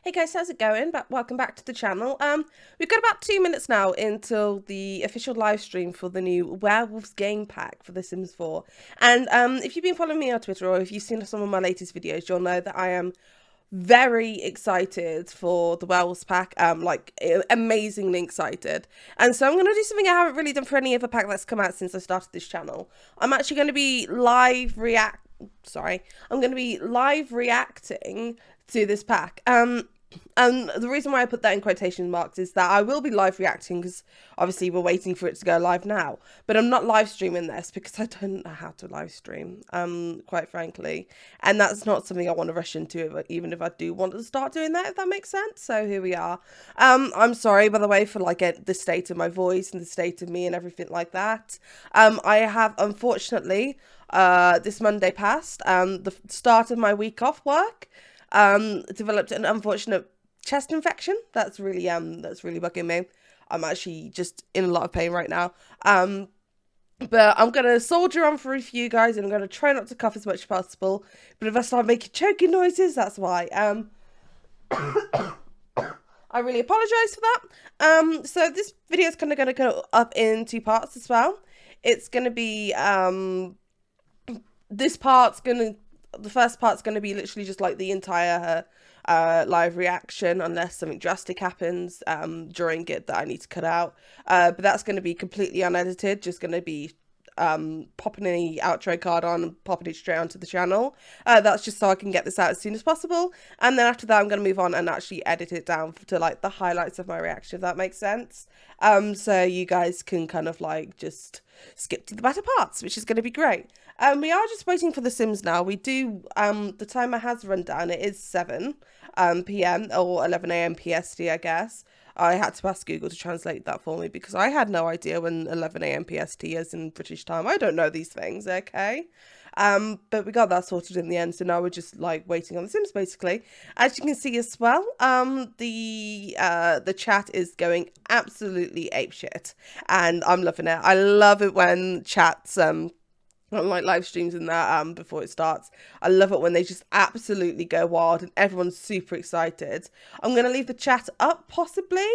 Hey guys, how's it going? Welcome back to the channel. We've got about 2 minutes now until the official live stream for the new Werewolves game pack for The Sims 4. And if you've been following me on Twitter or if you've seen some of my latest videos, you'll know that I am very excited for the Werewolves pack. Amazingly excited. And so I'm going to do something I haven't really done for any other pack that's come out since I started this channel. I'm actually going to be live reacting to this pack. And the reason why I put that in quotation marks is that I will be live reacting because obviously we're waiting for it to go live now. But I'm not live streaming this because I don't know how to live stream, quite frankly. And that's not something I want to rush into, even if I do want to start doing that, if that makes sense. So here we are. I'm sorry, by the way, for the state of my voice and the state of me and everything like that. I have, unfortunately, this Monday past, the start of my week off work, developed an unfortunate chest infection. That's really bugging me. I'm actually just in a lot of pain right now. But I'm gonna soldier on for a few guys, and I'm gonna try not to cough as much as possible. But if I start making choking noises, that's why. I really apologise for that. So this video is kind of gonna go up in 2 parts as well. It's gonna be the first part's going to be literally just like the entire live reaction, unless something drastic happens during it that I need to cut out. But that's going to be completely unedited, just going to be popping the outro card on and popping it straight onto the channel. That's just so I can get this out as soon as possible. And then after that, I'm going to move on and actually edit it down to like the highlights of my reaction, if that makes sense. So you guys can kind of like just skip to the better parts, which is going to be great. We are just waiting for the Sims now. We do, the timer has run down. It is 7 p.m. or 11 a.m. PST, I guess. I had to ask Google to translate that for me because I had no idea when 11 a.m. PST is in British time. I don't know these things, okay? But we got that sorted in the end, so now we're just like waiting on the Sims basically. As you can see as well, the chat is going absolutely apeshit, and I'm loving it. I love it when chats like live streams and that before it starts. I love it when they just absolutely go wild and everyone's super excited. I'm gonna leave the chat up possibly,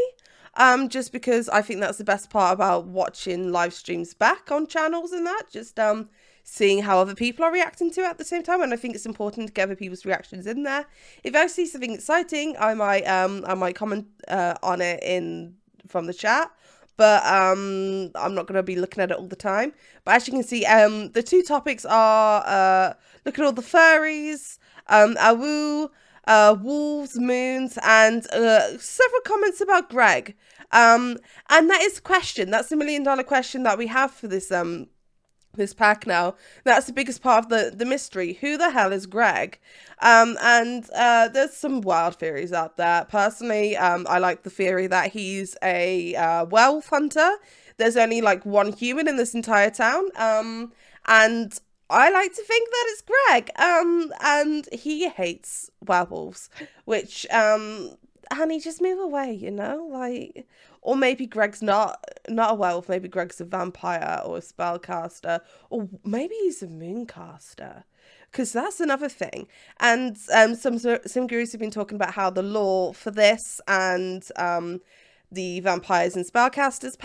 just because I think that's the best part about watching live streams back on channels and that, just seeing how other people are reacting to it at the same time. And I think it's important to get other people's reactions in there. If I see something exciting, I might comment on it from the chat. But I'm not going to be looking at it all the time. But as you can see, the 2 topics are look at all the furries, awoo, wolves, moons, and several comments about Greg. And that is the question. That's the $1 million question that we have for this pack now. That's the biggest part of the mystery. Who the hell is Greg? And there's some wild theories out there. Personally, I like the theory that he's a werewolf hunter. There's only like 1 human in this entire town. And I like to think that it's Greg. And he hates werewolves, which honey, just move away, you know, like. Or maybe Greg's not a werewolf. Maybe Greg's a vampire or a spellcaster, or maybe he's a mooncaster, because that's another thing. And some gurus have been talking about how the lore for this and the vampires and spellcasters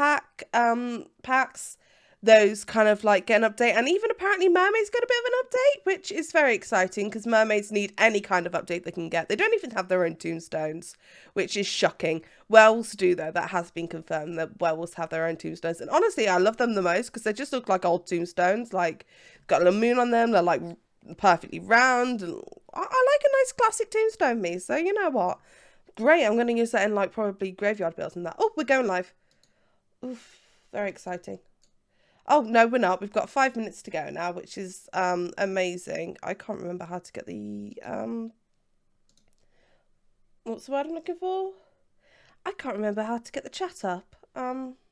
packs, those kind of like get an update, and even apparently mermaids got a bit of an update, which is very exciting because mermaids need any kind of update they can get. They don't even have their own tombstones, which is shocking. Werewolves do though. That has been confirmed that werewolves have their own tombstones, and honestly I love them the most because they just look like old tombstones, like got a little moon on them. They're like perfectly round, and I like a nice classic tombstone, me. So you know what, great, I'm going to use that in like probably graveyard bills and that. Oh, we're going live. Oof, very exciting. Oh, no, we're not. We've got 5 minutes to go now, which is amazing. I can't remember how to get the... what's the word I'm looking for? I can't remember how to get the chat up,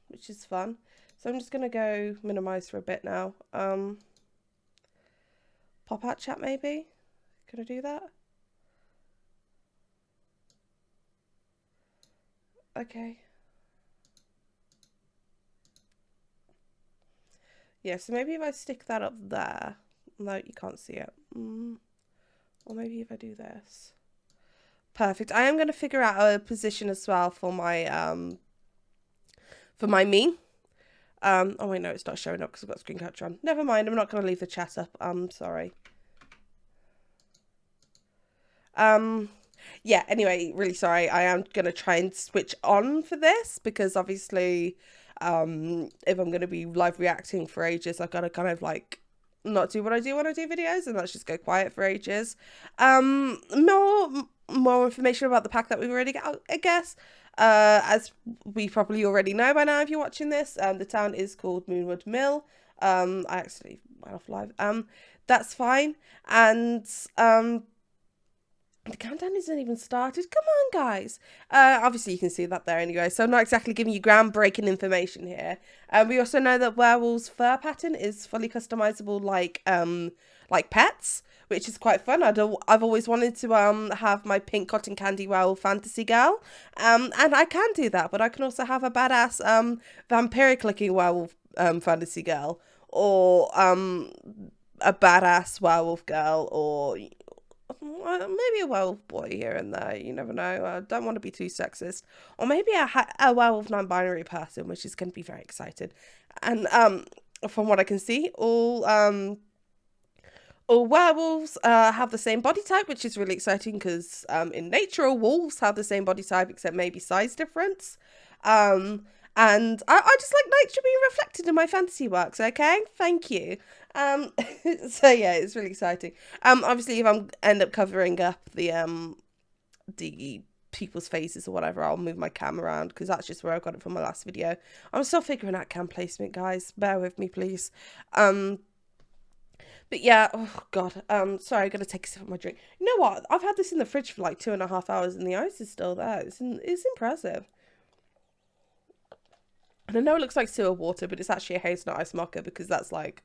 which is fun. So I'm just going to go minimise for a bit now. Pop out chat, maybe? Can I do that? Okay. Yeah, so maybe if I stick that up there. No, you can't see it. Or maybe if I do this. Perfect. I am going to figure out a position as well for my me. Oh wait, no, it's not showing up because I've got screen capture on. Never mind, I'm not going to leave the chat up. I'm sorry. Yeah, anyway, really sorry. I am going to try and switch on for this because obviously, if I'm going to be live reacting for ages, I've got to kind of like not do what I do when I do videos and let's just go quiet for ages. More information about the pack that we've already got, I guess. As we probably already know by now if you're watching this, the town is called Moonwood Mill. I actually went off live. That's fine. And the countdown isn't even started. Come on, guys. Obviously, you can see that there anyway. So I'm not exactly giving you groundbreaking information here. We also know that Werewolves' fur pattern is fully customizable, like pets, which is quite fun. I've always wanted to have my pink cotton candy werewolf fantasy girl, and I can do that. But I can also have a badass vampiric looking werewolf fantasy girl, or a badass werewolf girl, or maybe a werewolf boy here and there. You never know. I don't want to be too sexist. Or maybe a werewolf non-binary person, which is going to be very excited. And from what I can see, all werewolves have the same body type, which is really exciting because in nature, all wolves have the same body type except maybe size difference. And I just like nature being reflected in my fantasy works, okay? Thank you. So yeah, it's really exciting. Obviously, if I end up covering up the people's faces or whatever, I'll move my cam around because that's just where I got it from my last video. I'm still figuring out cam placement, guys. Bear with me, please. But yeah, oh god. Sorry, I gotta take a sip of my drink. You know what? I've had this in the fridge for like 2.5 hours, and the ice is still there. It's impressive. And I know it looks like sewer water, but it's actually a hazelnut ice mocha because that's like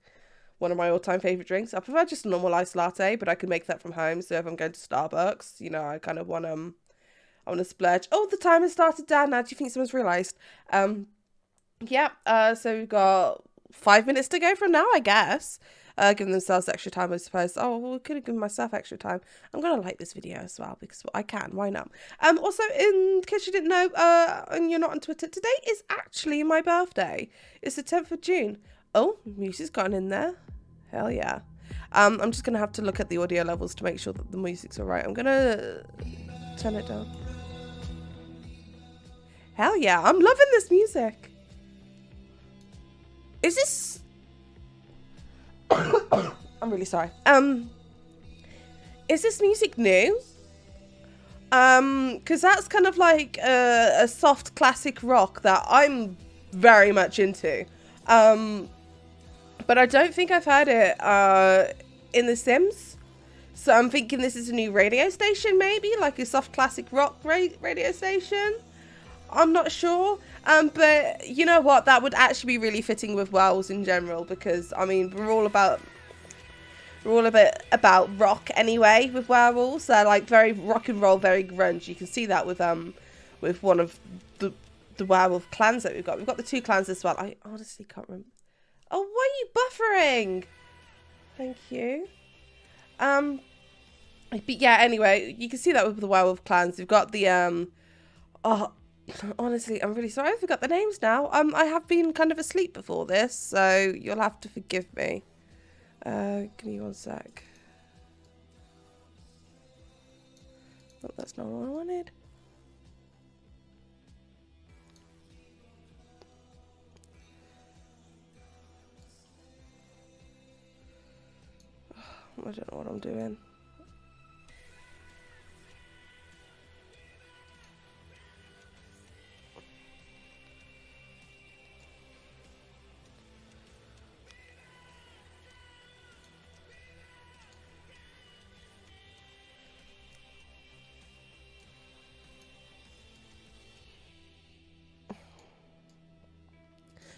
one of my all-time favourite drinks. I prefer just a normal iced latte, but I can make that from home. So if I'm going to Starbucks, you know, I kind of want I want to splurge. Oh, the timer started down now. Do you think someone's realised? Yeah. So we've got 5 minutes to go from now, I guess. Giving themselves extra time, I suppose. Oh, well, I could have given myself extra time. I'm going to like this video as well because I can. Why not? Also, in case you didn't know, and you're not on Twitter, today is actually my birthday. It's the 10th of June. Oh, music's gone in there. Hell yeah. I'm just going to have to look at the audio levels to make sure that the music's all right. I'm going to turn it down. Hell yeah. I'm loving this music. Is this... I'm really sorry. Is this music new? Because that's kind of like a soft classic rock that I'm very much into. But I don't think I've heard it in The Sims. So I'm thinking this is a new radio station, maybe like a soft classic rock radio station. I'm not sure. But you know what? That would actually be really fitting with Werewolves in general because I mean we're all a bit about rock anyway with Werewolves. They're like very rock and roll, very grunge. You can see that with one of the werewolf clans that we've got. We've got the 2 clans as well. I honestly can't remember. Oh, why are you buffering? Thank you. But yeah, anyway, you can see that with the werewolf clans. We've got the oh, honestly, I'm really sorry. I forgot the names now. I have been kind of asleep before this, so you'll have to forgive me. Give me 1 sec. Oh, that's not what I wanted. I don't know what I'm doing.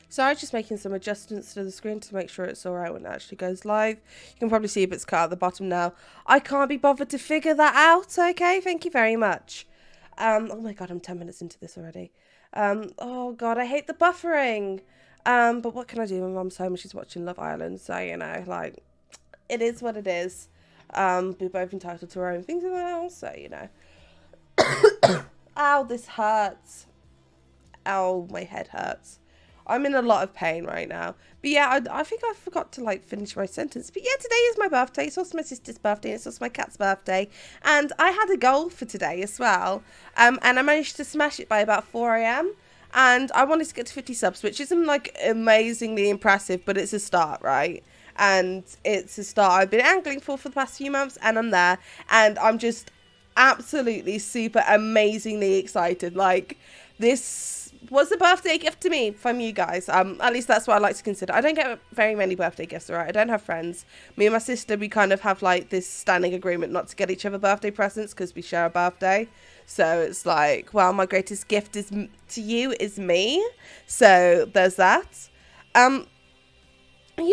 So I'm just making some adjustments to the screen to make sure it's alright when it actually goes live. You can probably see a bit's cut at the bottom now. I can't be bothered to figure that out, okay? Thank you very much. Oh my god, I'm 10 minutes into this already. Oh god, I hate the buffering. But what can I do? My mum's home and she's watching Love Island, so, you know, like, it is what it is. We're both entitled to our own things as well, so, you know. Ow, this hurts. Ow, my head hurts. I'm in a lot of pain right now. But yeah, I think I forgot to like finish my sentence. But yeah, today is my birthday. It's also my sister's birthday. It's also my cat's birthday. And I had a goal for today as well. And I managed to smash it by about 4 a.m. And I wanted to get to 50 subs, which isn't like amazingly impressive, but it's a start, right? And it's a start I've been angling for the past few months, and I'm there. And I'm just absolutely super amazingly excited. Like, this was a birthday gift to me from you guys. At least that's what I like to consider. I don't get very many birthday gifts, alright? I don't have friends. Me and my sister, we kind of have like this standing agreement not to get each other birthday presents because we share a birthday. So it's like, well, my greatest gift is to you is me. So there's that. You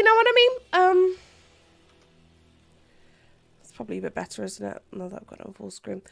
know what I mean? It's probably a bit better, isn't it? Now that I've got it on full screen.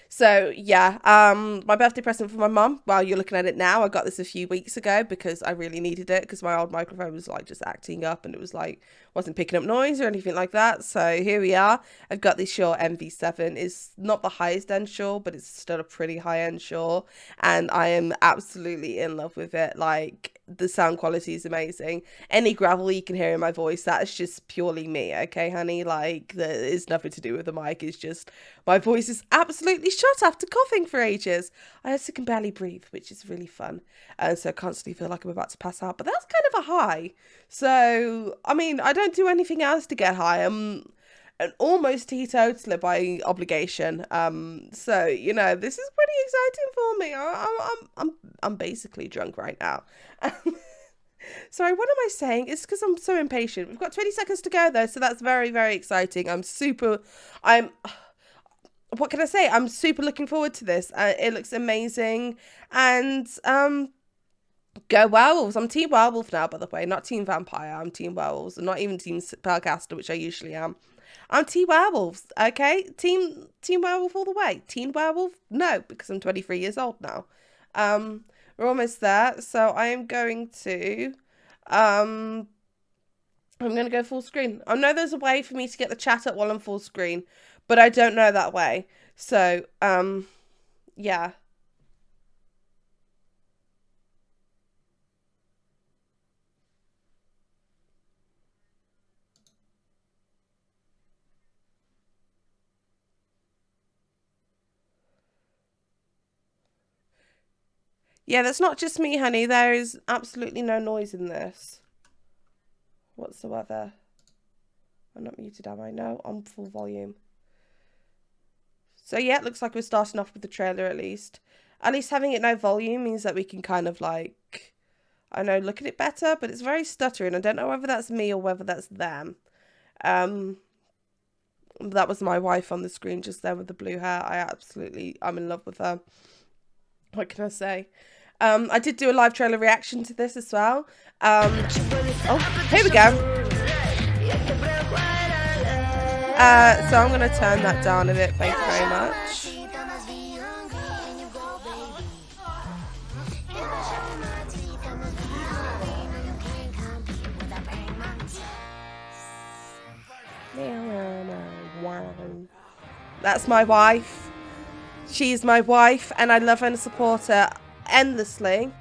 So yeah, my birthday present for my mum, while you're looking at it now, I got this a few weeks ago because I really needed it because my old microphone was like just acting up and it was like, wasn't picking up noise or anything like that. So here we are. I've got this Shure MV7. It's not the highest end Shure, but it's still a pretty high end Shure. And I am absolutely in love with it. Like, the sound quality is amazing. Any gravel you can hear in my voice, that is just purely me, okay, honey? Like, it's nothing to do with the mic. It's just my voice is absolutely shot after coughing for ages. I also can barely breathe, which is really fun. And so I constantly feel like I'm about to pass out. But that's kind of a high. So, I mean, I don't do anything else to get high. I'm an almost teetotaler by obligation. So, you know, this is pretty exciting for me. I'm basically drunk right now. Sorry, what am I saying? It's because I'm so impatient. We've got 20 seconds to go though, so that's very, very exciting. What can I say? I'm super looking forward to this. It looks amazing. And, go Werewolves. I'm Team Werewolf now, by the way. Not Team Vampire. I'm Team Werewolves. And not even Team Spellcaster, which I usually am. I'm Team Werewolves, okay? Team Werewolf all the way. Teen Werewolf? No, because I'm 23 years old now. We're almost there. So I am going to... I'm going to go full screen. I know there's a way for me to get the chat up while I'm full screen, but I don't know that way. So, yeah. Yeah, that's not just me, honey. There is absolutely no noise in this whatsoever. I'm not muted, am I? No, I'm full volume. So yeah, it looks like we're starting off with the trailer at least. At least having it no volume means that we can kind of like, I know, look at it better, but it's very stuttering. I don't know whether that's me or whether that's them. That was my wife on the screen just there with the blue hair. I'm in love with her. What can I say? I did do a live trailer reaction to this as well. Oh, here we go. So I'm going to turn that down a bit. Thank you very much. That's my wife. She's my wife, and I love her and support her endlessly.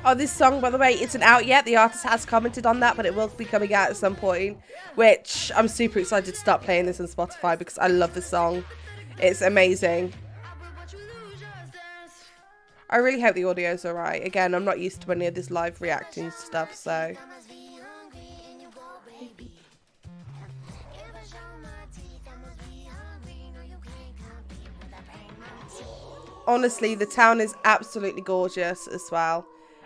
Oh, this song, by the way, isn't out yet. The artist has commented on that, but it will be coming out at some point, which I'm super excited to start playing this on Spotify because I love this song. It's amazing. I really hope the audio's alright. Again, I'm not used to any of this live reacting stuff, so... Honestly, the town is absolutely gorgeous as well.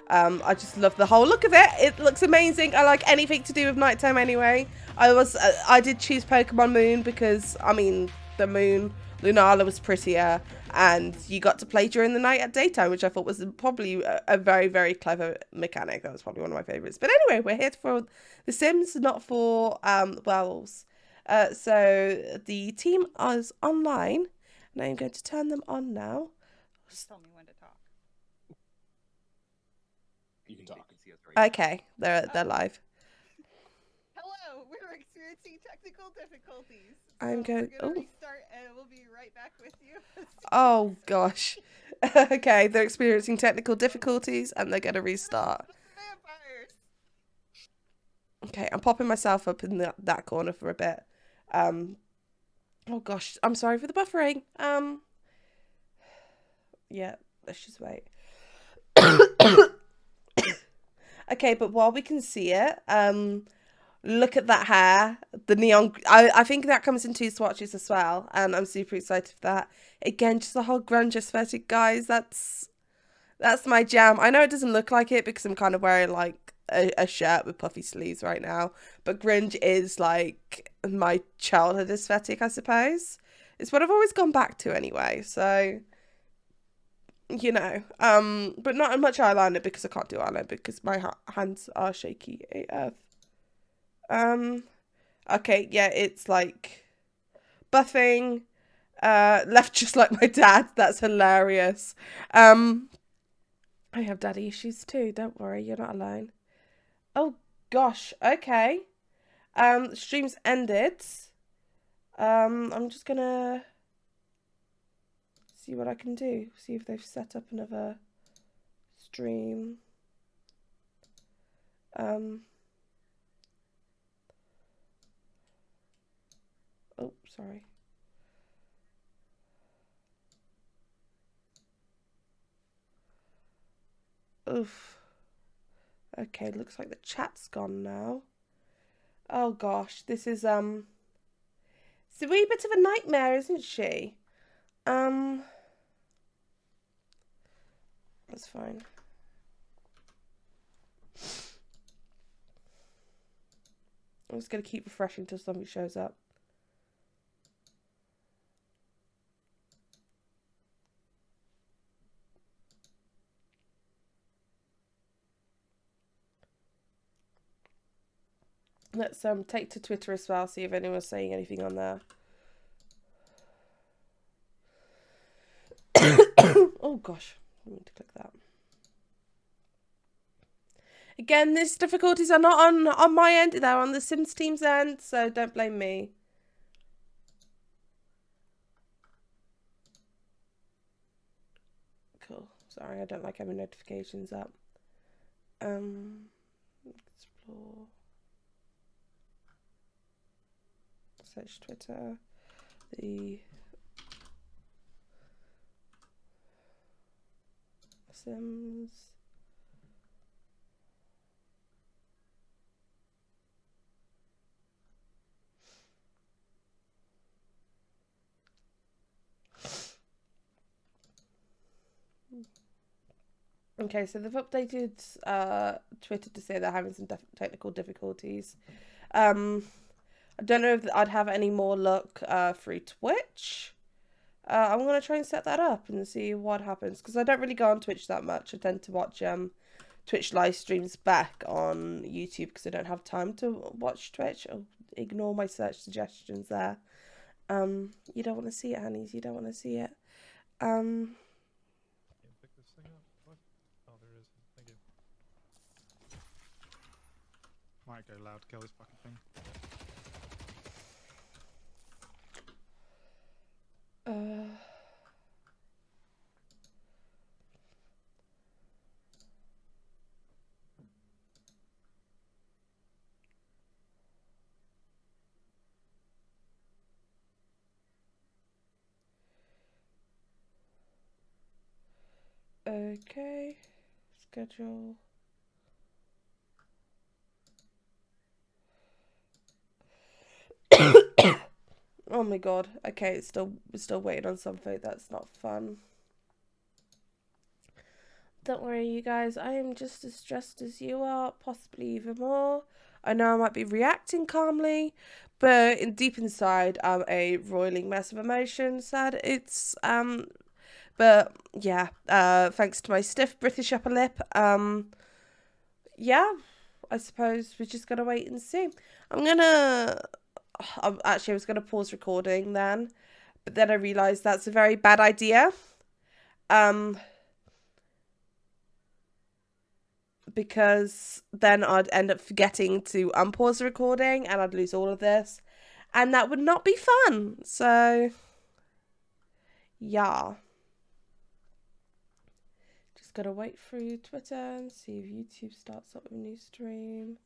I just love the whole look of it. It looks amazing. I like anything to do with nighttime anyway. I did choose Pokemon Moon because, I mean, the moon, Lunala was prettier, and you got to play during the night at daytime, which I thought was probably a very, very clever mechanic. That was probably one of my favourites. But anyway, we're here for The Sims, not for Werewolves. So the team is online, and I'm going to turn them on now. Tell me when to talk. You can talk. Okay, they're live. Hello, we're experiencing technical difficulties. I'm going. We're gonna restart, and we'll be right back with you. Oh gosh. Okay, they're experiencing technical difficulties, and they're gonna restart. Vampires. Okay, I'm popping myself up in that corner for a bit. Oh gosh, I'm sorry for the buffering. Yeah, let's just wait. Okay, but while we can see it, look at that hair, the neon. I think that comes in 2 swatches as well, and I'm super excited for that. Again, just the whole grunge aesthetic, guys. That's my jam. I know it doesn't look like it because I'm kind of wearing like a shirt with puffy sleeves right now, but grunge is like my childhood aesthetic, I suppose. It's what I've always gone back to anyway, so you know, but not much eyeliner because I can't do eyeliner because my hands are shaky AF. Okay, yeah, it's like buffing, left just like my dad. That's hilarious. I have daddy issues too. Don't worry, you're not alone. Oh gosh, okay. The stream's ended. I'm just gonna see what I can do. See if they've set up another stream. Oh, sorry. Oof. Okay, looks like the chat's gone now. Oh gosh, this is it's a wee bit of a nightmare, isn't she? That's fine. I'm just gonna keep refreshing until something shows up. Let's take to Twitter as well, see if anyone's saying anything on there. Oh gosh, I need to click that. Again, these difficulties are not on my end, they're on the Sims team's end, so don't blame me. Cool. Sorry, I don't like having notifications up. Explore. Search Twitter. The Sims. Okay, so they've updated Twitter to say they're having some technical difficulties. I don't know if I'd have any more luck through Twitch. I'm going to try and set that up and see what happens, because I don't really go on Twitch that much. I tend to watch Twitch live streams back on YouTube because I don't have time to watch Twitch. I'll ignore my search suggestions there. You don't want to see it, honeys. You don't want to see it. Pick this thing up. What? Oh, there is. Thank you. Might go loud to kill this fucking thing. Okay, schedule. Oh my god. Okay, we're still waiting on something. That's not fun. Don't worry, you guys. I am just as stressed as you are, possibly even more. I know I might be reacting calmly, but deep inside, I'm a roiling mess of emotions. That it's but yeah, thanks to my stiff British upper lip, yeah, I suppose we're just gonna wait and see. Actually, I was gonna pause recording then, but then I realised that's a very bad idea. Because then I'd end up forgetting to unpause the recording and I'd lose all of this, and that would not be fun. So, yeah. Just gotta wait through Twitter and see if YouTube starts up with a new stream.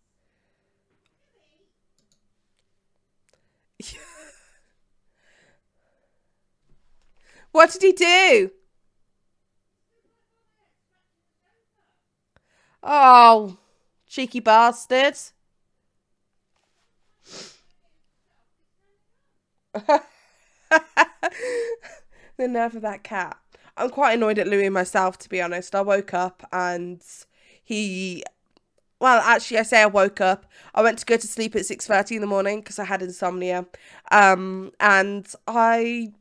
What did he do? Oh, cheeky bastard. The nerve of that cat. I'm quite annoyed at Louis myself, to be honest. I woke up and well, actually, I say I woke up. I went to go to sleep at 6:30 in the morning because I had insomnia. And I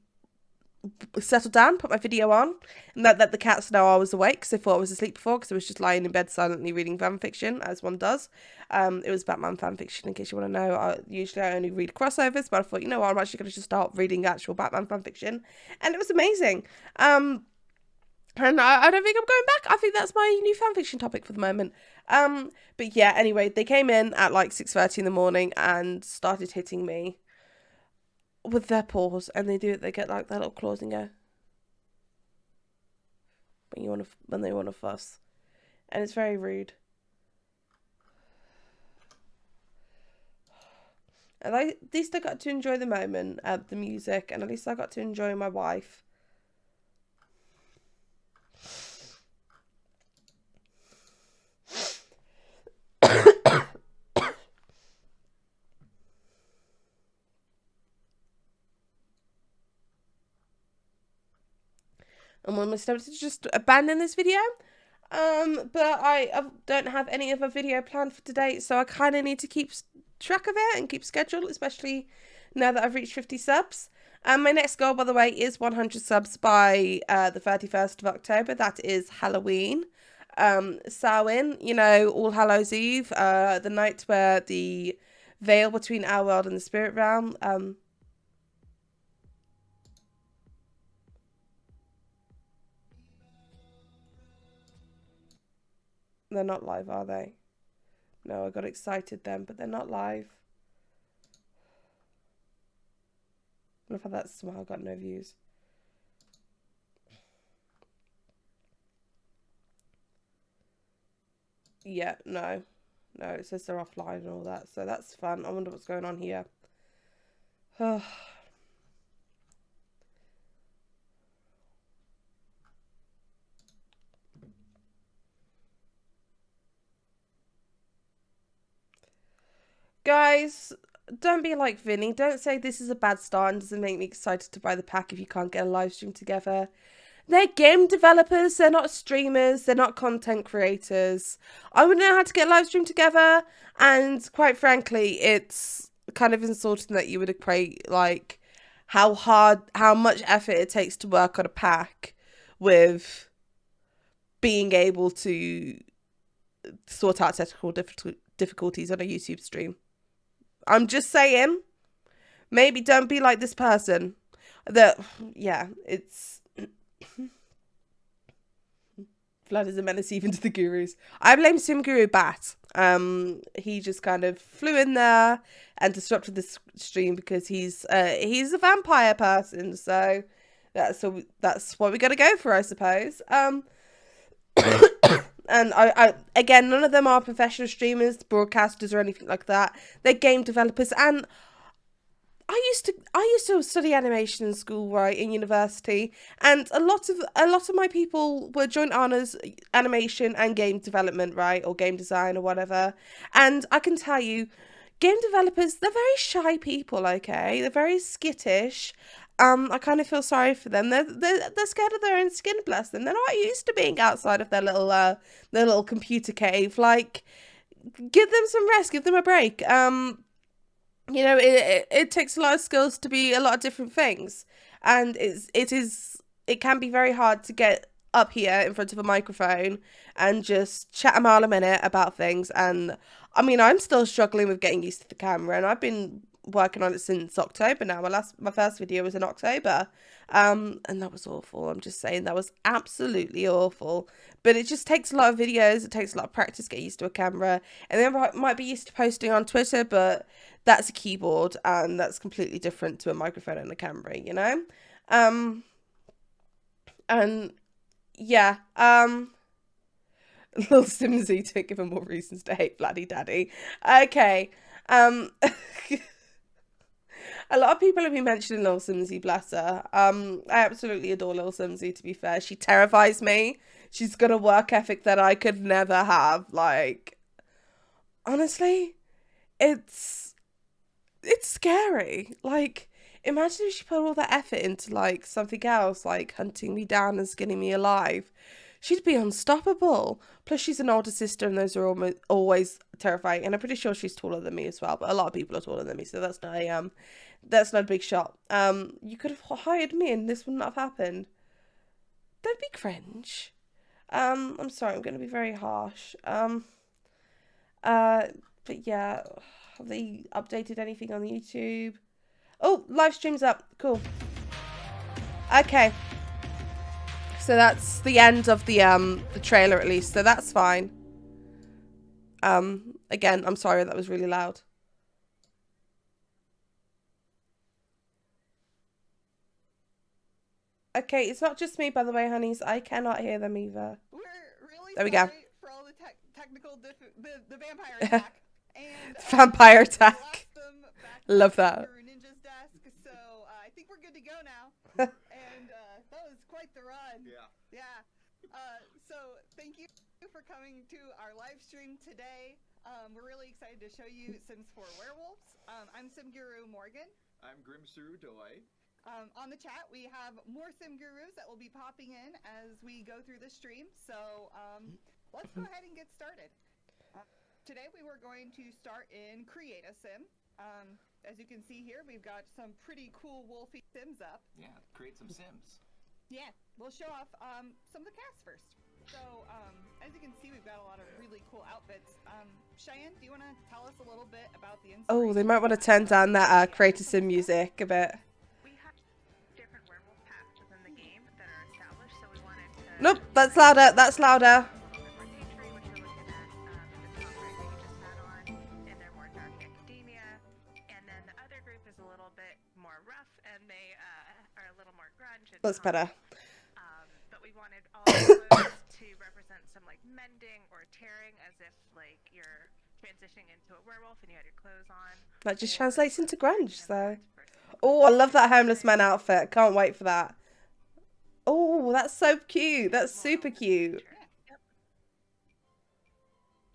settled down, put my video on, and let the cats know I was awake because they thought I was asleep before because I was just lying in bed silently reading fan fiction, as one does. It was Batman fan fiction, in case you want to know. Usually I only read crossovers, but I thought, you know what, I'm actually going to just start reading actual Batman fan fiction, and it was amazing. And I don't think I'm going back. I think that's my new fanfiction topic for the moment. But yeah, anyway, they came in at like 6:30 in the morning and started hitting me with their paws, and they get like their little claws and go when they want to fuss, and it's very rude. And at least I got to enjoy the moment, the music, and at least I got to enjoy my wife. I'm almost tempted to just abandon this video. But I don't have any other video planned for today, so I kind of need to keep track of it and keep schedule, especially now that I've reached 50 subs. My next goal, by the way, is 100 subs by the 31st of October. That is Halloween. Samhain, you know, All Hallows Eve, the night where the veil between our world and the spirit realm, they're not live, are they? No, I got excited then, but they're not live. I love how that somehow got no views. Yeah, no. No, it says they're offline and all that, so that's fun. I wonder what's going on here. Guys, don't be like Vinny. Don't say this is a bad start and doesn't make me excited to buy the pack if you can't get a live stream together. They're game developers, they're not streamers, they're not content creators. I wouldn't know how to get a live stream together, and quite frankly, it's kind of insulting that you would equate like how much effort it takes to work on a pack with being able to sort out technical difficulties on a YouTube stream. I'm just saying, maybe don't be like this person. Yeah, it's... Vlad is a menace even to the gurus. I blame Sim Guru Bat. He just kind of flew in there and disrupted the stream because he's a vampire person. So that's what we got to go for, I suppose. And I again, none of them are professional streamers, broadcasters, or anything like that. They're game developers, and I used to study animation in school, right, in university, and a lot of my people were joint honours animation and game development, right, or game design or whatever. And I can tell you, game developers, they're very shy people, okay? They're very skittish. I kind of feel sorry for them. They're scared of their own skin, bless them. They're not used to being outside of their little computer cave. Like, give them some rest, give them a break. You know, it takes a lot of skills to be a lot of different things, and it can be very hard to get up here in front of a microphone and just chat a mile a minute about things. And I mean, I'm still struggling with getting used to the camera, and I've been working on it since October now. My first video was in October, and that was awful. I'm just saying, that was absolutely awful. But it just takes a lot of videos, it takes a lot of practice to get used to a camera, and then I might be used to posting on Twitter, but that's a keyboard, and that's completely different to a microphone and a camera, you know? And yeah, Little Simsy to give him more reasons to hate Bloody Daddy. Okay, a lot of people have been mentioning Little Simsy, bless her. I absolutely adore Little Simsy, to be fair. She terrifies me. She's got a work ethic that I could never have. Like, honestly, it's scary. Like, imagine if she put all that effort into, like, something else, like hunting me down and skinning me alive. She'd be unstoppable. Plus, she's an older sister, and those are always terrifying. And I'm pretty sure she's taller than me as well. But a lot of people are taller than me, so that's not a big shot. You could have hired me, and this wouldn't have happened. Don't be cringe. I'm sorry. I'm going to be very harsh. But yeah, have they updated anything on YouTube? Oh, live stream's up. Cool. Okay. So that's the end of the trailer, at least. So that's fine. Again, I'm sorry that was really loud. Okay, it's not just me, by the way, honeys. I cannot hear them either. We're really There we sorry go. for all the technical the vampire attack. And Vampire we attack. lost them back Love to that. Guru Ninja's desk, so I think we're good to go now. And that was quite the run. Yeah. So thank you for coming to our live stream today. We're really excited to show you Sims 4 Werewolves. I'm Sim Guru Morgan. I'm Grimsuru Doi. On the chat, we have more Sim Gurus that will be popping in as we go through the stream. So let's go ahead and get started. Today we were going to start in Create a Sim. As you can see here, we've got some pretty cool wolfy Sims up. Yeah, create some Sims. Yeah, we'll show off some of the cast first. So, as you can see, we've got a lot of really cool outfits. Cheyenne, do you want to tell us a little bit about the inspiration? Oh, they might want to turn down that Create a Sim music a bit. We have different werewolf paths within the game that are established, so we wanted to... Nope, that's louder. That's louder. A little bit more nature, which we're looking at the Tumblr that you just had on, and they're more dark academia. And then the other group is a little bit more rough, and they are a little more grunge. And That's better. But we wanted all of those to represent some like mending or tearing, as if like you're transitioning into a werewolf and you had your clothes on. That just translates into grunge, so. Oh, I love that homeless man outfit. Can't wait for that. Oh, that's so cute. That's super cute. Yep.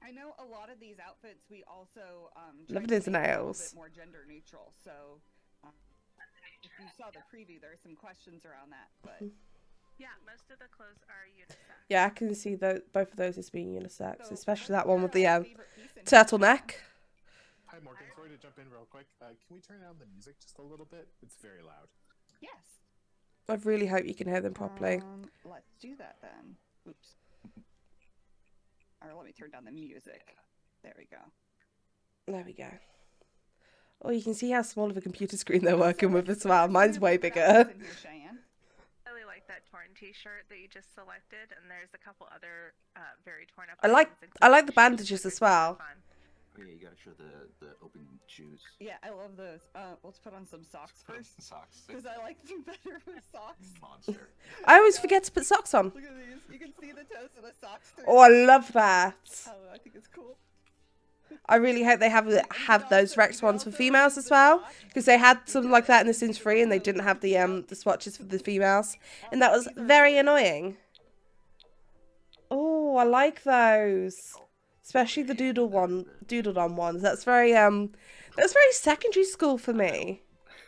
I know a lot of these outfits we also Love tried to his make a little nails. bit more gender neutral. So if you saw the preview, there are some questions around that. But Yeah, most of the clothes are unisex. Yeah, I can see both of those as being unisex, so especially what's that one with the your favorite piece in turtleneck. Hi, Morgan. Sorry to jump in real quick. Can we turn down the music just a little bit? It's very loud. Yes. I really hope you can hear them properly. Let's do that then. Oops. Or let me turn down the music. There we go. There we go. Oh, you can see how small of a computer screen they're working with as well. Mine's way bigger. I really like that torn t-shirt that you just selected, and there's a couple other very torn up I like items, the including shoes, bandages which as are super well. fun. Oh, yeah, you gotta show the open shoes. Yeah, I love those. Let's put on some socks first. Socks. Because I like them better with socks. Monster. I always forget to put socks on. Look at these. You can see the toes of the socks through. Oh, I love that. Oh, I think it's cool. I really hope they have those Rex ones for females as well, because they had something like that in The Sims 3 and they didn't have the swatches for the females, and that was very annoying. Oh, I like those, especially the doodled on ones. That's very secondary school for me.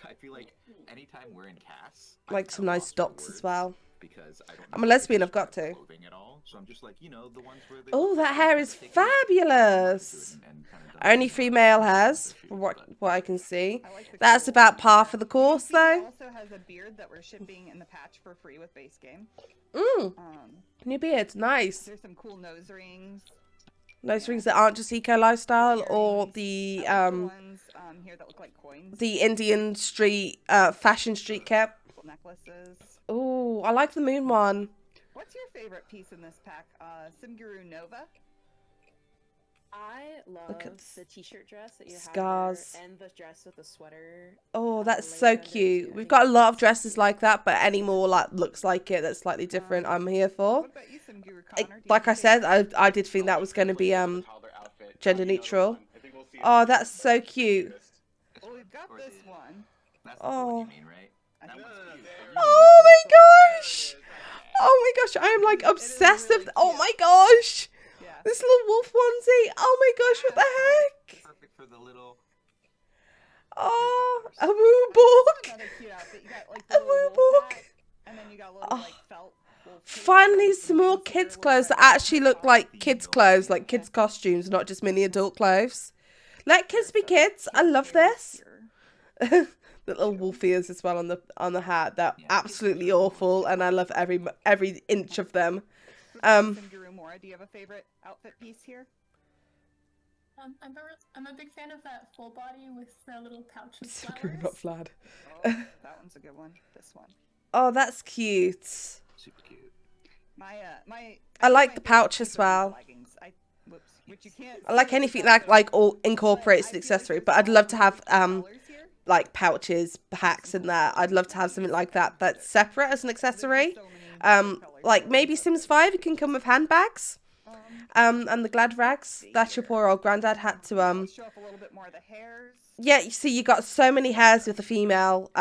I feel like anytime we're in Cass, Like some nice docs as well. Because I don't I'm a lesbian, I've got to. clothing at all. So I'm just like, you know, the ones where they Oh, look that like hair they've is taken fabulous. and kind of Only done some, female has, issues, from what but I can see. I like the That's cool- about par for the course, He though. also has a beard that we're shipping in the patch for free with base game. Mm, new beard, nice. There's some cool nose rings. Those rings that aren't just eco lifestyle, or earrings. the I like the ones here that look like coins. the Indian street fashion street cap. Cool necklaces. Oh, I like the moon one. What's your favorite piece in this pack? Simguru Nova. I love Look at the t-shirt dress that you have scars. there, and the dress with the sweater. Oh, that's layered so under it, cute. too. I We've think got a it's lot of dresses like that, but any more like looks like it that's slightly different, I'm here for. What about you, Simguru Connor? Do you Like have I a said, favorite? I did think that was going to be gender neutral. Oh, that's so cute. Well, we've got this one. That's Oh. the one you mean, right? I That think one's it's cute. cute. Oh my gosh! Oh my gosh, I am like obsessed really with. Oh cute. my gosh! Yeah. This little wolf onesie. Oh my gosh, what the heck? Perfect for the little. Oh, a woo book. Another cute outfit. You got like A the little woo wolf book. hat, and then you got little Oh. like felt wolf tail Finally, and some more wings that are kids' a little clothes that red. actually look like kids' clothes, like kids' costumes, not just mini adult clothes. Let kids be kids. I love this. Here. The little wolf ears as well on the hat. They're absolutely awful, and I love every inch of them. Simguru Mora, do you have a favorite outfit piece here? I'm a big fan of that full body with the little pouch with Screw flowers. not Vlad. Oh, that one's a good one. This one. Oh, that's cute. Super cute. My. I like my the favorite pouch piece as are these well. leggings. Whoops, which you can't I like see anything without like the- all incorporates an But I feel like accessory, there's but I'd all love to have different colors here. like pouches, hacks in there. I'd love to have something like that that's separate as an accessory. There's so many different colors Like that maybe we Sims 5 it can come with handbags. And the glad rags that your poor old granddad had to Let's show off a little bit more of the hairs. Yeah, you see, you got so many hairs with the female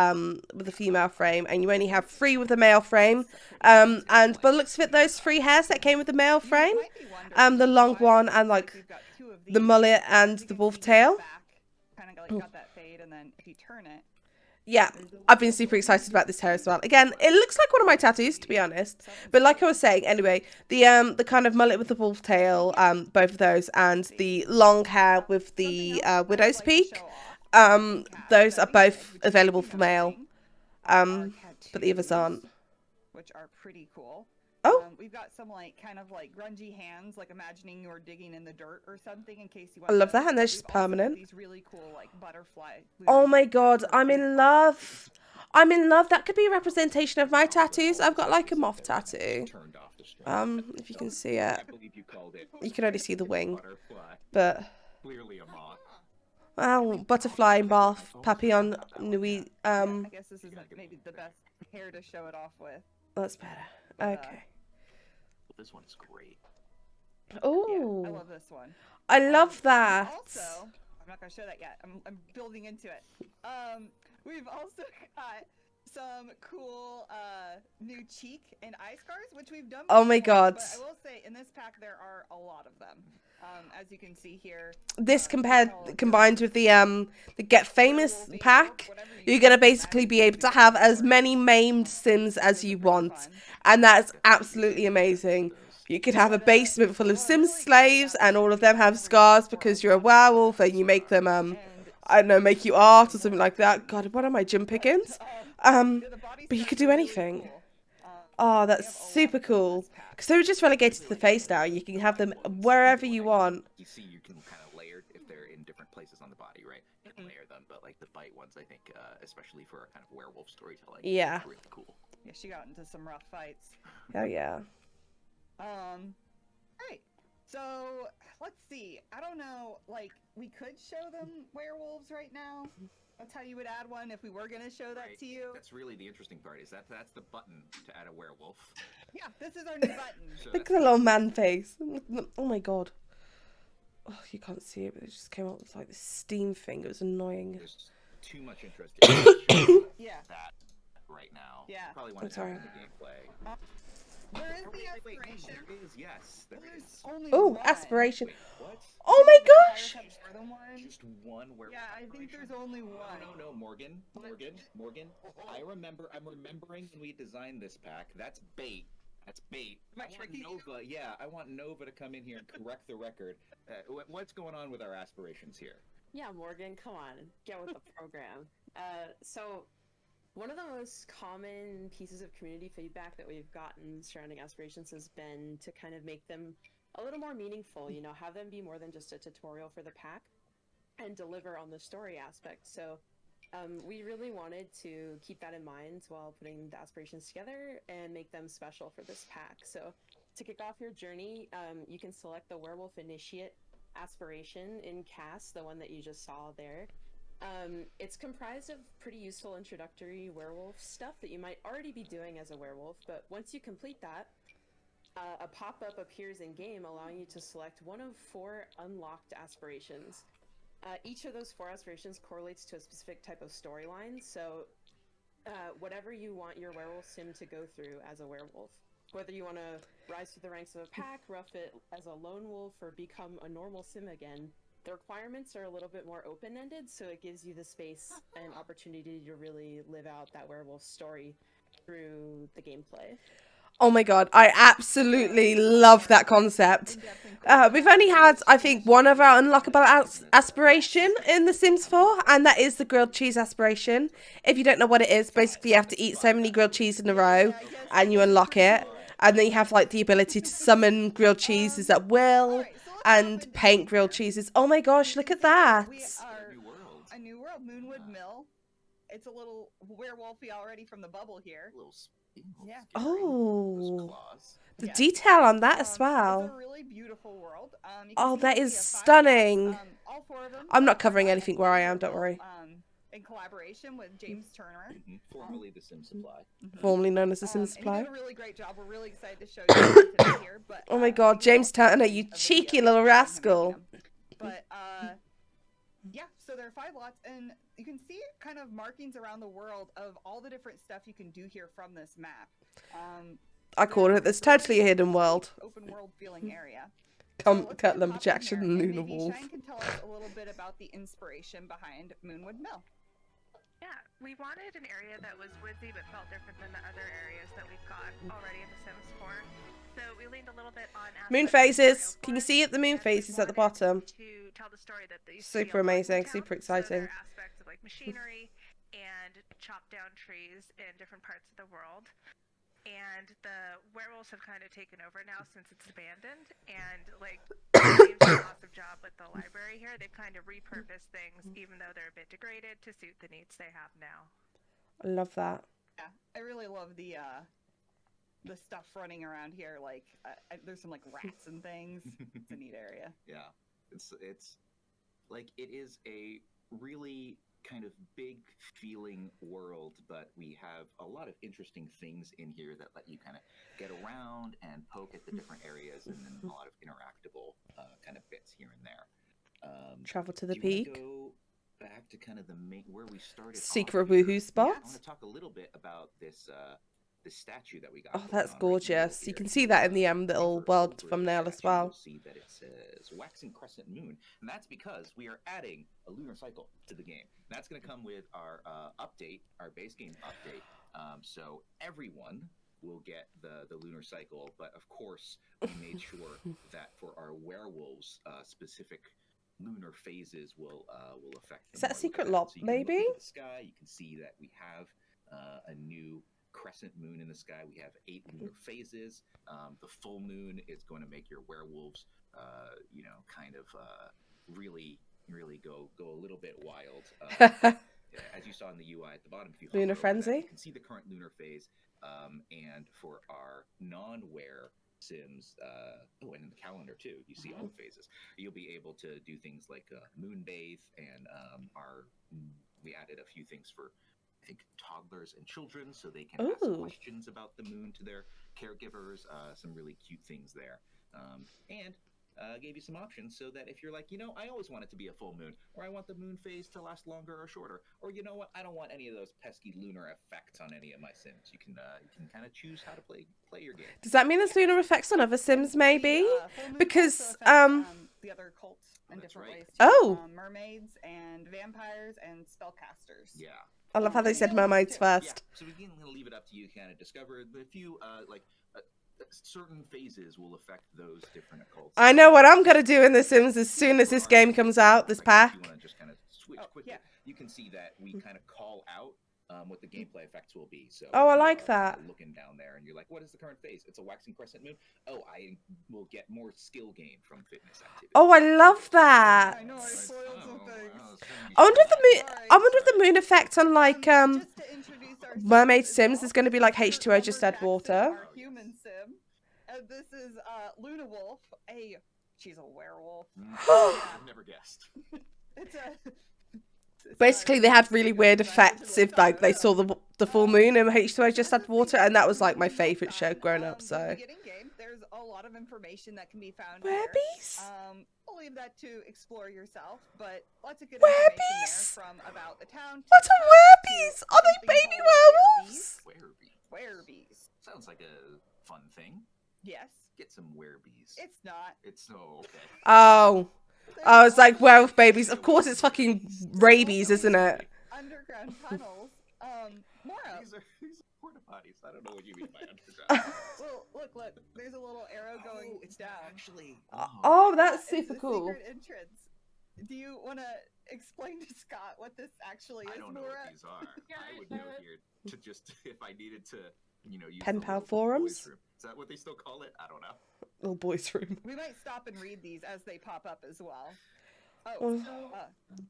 frame, and you only have 3 with the male frame. And by the looks of it, those 3 hairs that came with the male frame, Might be wondering the long why one and like we've got 2 of the these. mullet and You the can wolf see tail. Kind of like got that fade, and then if you turn it, Yeah, I've been super excited about this hair as well. Again, it looks like one of my tattoos, to be honest. But like I was saying, anyway, the kind of mullet with the wolf tail, both of those, and the long hair with the widow's peak, those are both available for male. But the others aren't. which are pretty cool. Oh. We've got some like kind of like grungy hands, like imagining you're digging in the dirt or something. In case you want. I love to that, and they're We've just also got permanent. These really cool like butterfly. Oh my god, I'm in love. I'm in love. That could be a representation of my tattoos. I've got like a moth tattoo. Turned off the string. If you can see it. I believe you called it. You can only see the wing, Butterfly. but Clearly a moth. well, butterfly moth, papillon nui. I guess this isn't maybe the best hair to show it off with. That's better. Okay. This one is great. Yeah, I Oh, love this one. I love that. Also, I'm not gonna show that yet. I'm building into it. We've also got some cool new cheek and eye scars, which we've done. Oh my before, god. But I will say, in this pack, there are a lot of them. As you can see here. This combined with the Get Famous pack, you're gonna basically be able to have as many maimed Sims as you want, and that's absolutely amazing. You could have a basement full of Sims slaves, and all of them have scars because you're a werewolf, and you make them I don't know, make you art or something like that. God, what are my gym pickings? But you could do anything. Oh, that's super cool. Because they were just relegated to the face now. You can have them wherever you want. You see, you can kind of layer if they're in different places on the body, right? You can layer them, but like the bite ones, I think, especially for our kind of werewolf storytelling, Yeah. really cool. Yeah, she got into some rough fights. Hell yeah. Alright. So, let's see. I don't know, like, we could show them werewolves right now. That's how you would add one if we were going to show that Right. to you. That's really the interesting part. Is that's the button to add a werewolf. Yeah, this is our new button. So Look at that's the little man face. Oh my god. Oh, you can't see it, but it just came out with like this steam thing. It was annoying. There's too much interest in Yeah. that right now. Yeah. Probably want I'm to sorry. have the gameplay. There is the Wait, aspiration. there is, yes. There There's is. only Oh, one. aspiration. Wait, what? Oh my vampires gosh! have more than one. Just one werewolf. Yeah, I think there's only one. No, Morgan. I'm remembering when we designed this pack. That's bait. That's bait. Am I I want tricking you? Nova. Yeah, I want Nova to come in here and correct the record. What's going on with our aspirations here? Yeah, Morgan, come on, get with the program. So one of the most common pieces of community feedback that we've gotten surrounding aspirations has been to kind of make them a little more meaningful, you know, have them be more than just a tutorial for the pack and deliver on the story aspect. So we really wanted to keep that in mind while putting the aspirations together and make them special for this pack. So to kick off your journey, you can select the Werewolf Initiate aspiration in cast, the one that you just saw there. It's comprised of pretty useful introductory werewolf stuff that you might already be doing as a werewolf, but once you complete that, a pop-up appears in game allowing you to select one of 4 unlocked aspirations. Each of those 4 aspirations correlates to a specific type of storyline, so whatever you want your werewolf sim to go through as a werewolf. Whether you want to rise through the ranks of a pack, rough it as a lone wolf, or become a normal sim again, the requirements are a little bit more open-ended, so it gives you the space and opportunity to really live out that werewolf story through the gameplay. Oh my god, I absolutely love that concept. We've only had, I think, one of our unlockable aspiration in The Sims 4, and that is the grilled cheese aspiration. If you don't know what it is, basically you have to eat so many grilled cheese in a row, and you unlock it. And then you have, like, the ability to summon grilled cheeses at will, and paint grilled cheeses. Oh my gosh, look at that! We are a new world, Moonwood Mill. It's a little werewolfy already from the bubble here. Yeah. Oh, the detail on that as It's well. a really beautiful world. You can Oh, see that we is have 5 stunning. lots, all 4 of them I'm not are covering by anything where I am, don't Werewolf, worry. in collaboration with James Turner. Formerly the Sim Supply. Formerly known as the Sim And he Supply. did a really great job. We're really excited to show you today here. But, Oh my god, James Turner, you cheeky little rascal. But yeah, so there are 5 lots, and you can see kind of markings around the world of all the different stuff you can do here from this map. I call it, there's totally a hidden world. Open world feeling area. Cut Lumberjackson and Lunar maybe Wolf. Shine can tell us a little bit about the inspiration behind Moonwood Mill. Yeah, we wanted an area that was woodsy but felt different than the other areas that we've got already in The Sims 4. So we leaned a little bit on Moon aspects of phases. tutorial Can you forest, see it? The moon and we phases at the wanted bottom. To tell the story that they used to be Super a logging amazing, town. super So exciting. there are aspects of like machinery and chopped down trees in different parts of the world. And the werewolves have kind of taken over now since it's abandoned. And like James did an awesome job with the library here. They've kind of repurposed things, even though they're a bit degraded, to suit the needs they have now. I love that. Yeah, I really love the stuff running around here. Like there's some like rats and things. It's a neat area. Yeah, it's like it is a really kind of big feeling world, but we have a lot of interesting things in here that let you kind of get around and poke at the different areas, and then a lot of interactable kind of bits here and there. Travel to the do you wanna peak. go back to kind of the main where we started. Secret off here? woohoo I spot. want to talk a little bit about this this statue that we got. Oh, going that's on right in the middle gorgeous. You here. can see that in the little Over world the thumbnail as statue, well. You'll see that it says waxing crescent moon, and that's because we are adding a lunar cycle to the game. That's going to come with our update, our base game update. So everyone will get the lunar cycle, but of course we made sure that for our werewolves specific lunar phases will affect them. Is that a more. secret Look at lob, that. So you can look maybe? into the sky, you can see that we have a new crescent moon in the sky. We have 8 lunar phases. The full moon is going to make your werewolves, kind of really go a little bit wild. As you saw in the UI at the bottom, if you hover Lunar over that, frenzy? you can see the current lunar phase. And for our non-wear Sims, and in the calendar too, you see all the phases. You'll be able to do things like moon bathe, and we added a few things for, I think, toddlers and children, so they can ask Ooh. questions about the moon to their caregivers. Some really cute things there. And gave you some options so that if you're like, I always want it to be a full moon, or I want the moon phase to last longer or shorter, or you know what, I don't want any of those pesky lunar effects on any of my Sims. You can kind of choose how to play your game. Does that mean there's lunar effects on other Sims, maybe? Full moon Because, also affects, the other cults in That's different right. ways. Too. Oh. Mermaids and vampires and spellcasters. Yeah. I love how they said Yeah, mermaids too. first. Yeah. So we can leave it up to you to kind of discover the few certain phases will affect those different occults. I know what I'm going to do in The Sims as soon as this game comes out, this If pack. you want to just kind of switch quickly, yeah. you can see that we kind of call out what the gameplay effects will be. So Oh, if I you like are that. looking down there and you're like, what is the current phase? It's a waxing crescent moon. Oh, I will get more skill gain from fitness activity. Oh, I love that. I know, I spoiled some things. I wonder if the moon effect on like Just to introduce our Mermaid Sims as Sims well. is going to be like This is H2O just add Jackson, water. Our human sim. And this is Luna Wolf. She's a werewolf. I've never guessed. It's a. Basically, they had really weird effects if like they saw the full moon and H2O just had water, and that was like my favourite show growing up. So Beginning game, there's a lot of information that can be found Werbies? here. I'll leave that to explore yourself, but lots of good information there Werbies? from about the town. What are werbies? Are they baby werewolves? Werebees. Sounds like a fun thing. Yes. Get some werebees. It's not. It's so okay. Oh, it's like werewolf babies. Of course, it's fucking rabies, isn't it? Underground tunnels. Mora. These are porta potties. I don't know what you mean by underground. Well, look. There's a little arrow going it's down. actually. Oh, that's It's super a cool. secret entrance. Do you want to explain to Scott what this actually is, I don't know Mora? what these are. Yeah, I would I know know. here to just if I needed to, use Pen the pal little forums? boys' room. Is that what they still call it? I don't know. Little boys' room. We might stop and read these as they pop up as well. Well, So,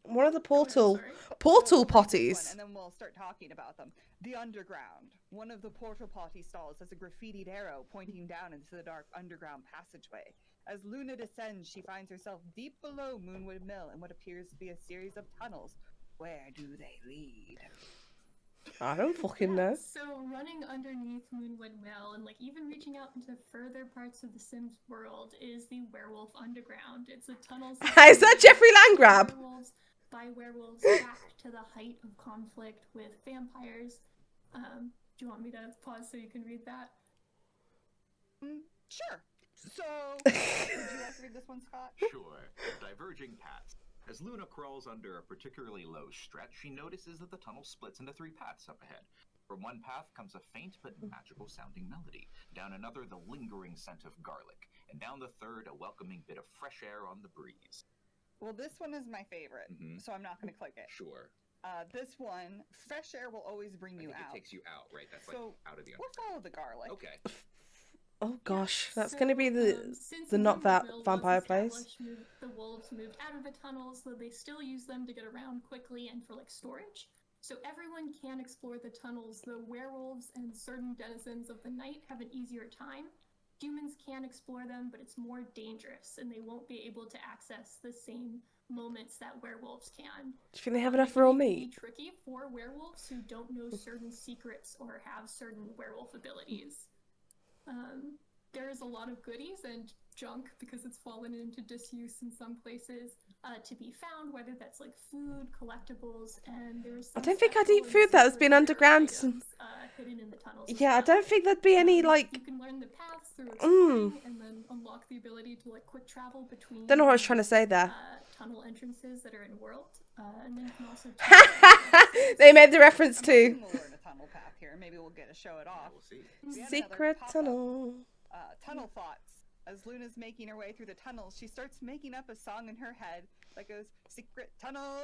One of the portal sorry. portal we'll read this potties. one, and then we'll start talking about them. The underground. One of the portal potty stalls has a graffitied arrow pointing down into the dark underground passageway. As Luna descends, she finds herself deep below Moonwood Mill in what appears to be a series of tunnels. Where do they lead? I don't fucking know. So running underneath Moonwood Mill and like even reaching out into further parts of the Sims world is the Werewolf Underground. It's a tunnel. Is that Jeffrey Landgrab? By werewolves back to the height of conflict with vampires. Do you want me to pause so you can read that? Sure. So, would you like to read this one, Scott? Sure. Diverging paths. As Luna crawls under a particularly low stretch, she notices that the tunnel splits into 3 paths up ahead. From one path comes a faint but magical sounding melody. Down another, the lingering scent of garlic. And down the third, a welcoming bit of fresh air on the breeze. Well, this one is my favorite, Mhm. so I'm not going to click it. Sure. This one, fresh air will always bring I you think out. it takes you out, right? That's So, like out of the We'll underground. follow the garlic. Okay. Oh gosh, that's So, going to be since the not Moonwood that Mill was vampire place. established, the wolves moved out of the tunnels, so they still use them to get around quickly and for like storage. So everyone can explore the tunnels, though werewolves and certain denizens of the night have an easier time. Humans can explore them, but it's more dangerous, and they won't be able to access the same moments that werewolves can. Do you think they have enough raw It can be meat? tricky for werewolves who don't know certain secrets or have certain werewolf abilities. There's a lot of goodies and junk because it's fallen into disuse in some places to be found, whether that's like food, collectibles, and there's some I don't think I'd special eat and food that has secret been rare underground. items, hidden in the tunnels. as Yeah, I well. don't think there'd be any You like. can learn the paths through exploring and then unlock the ability to like quick travel between. Don't know what I was trying to say there. Tunnel entrances that are in world, and then you can also. They made the reference I'm to hoping we'll learn a tunnel path here. Maybe we'll get to show it off. We'll see. We have another secret pop-up. tunnel. Tunnel thoughts. As Luna's making her way through the tunnels, she starts making up a song in her head that goes, "Secret tunnel,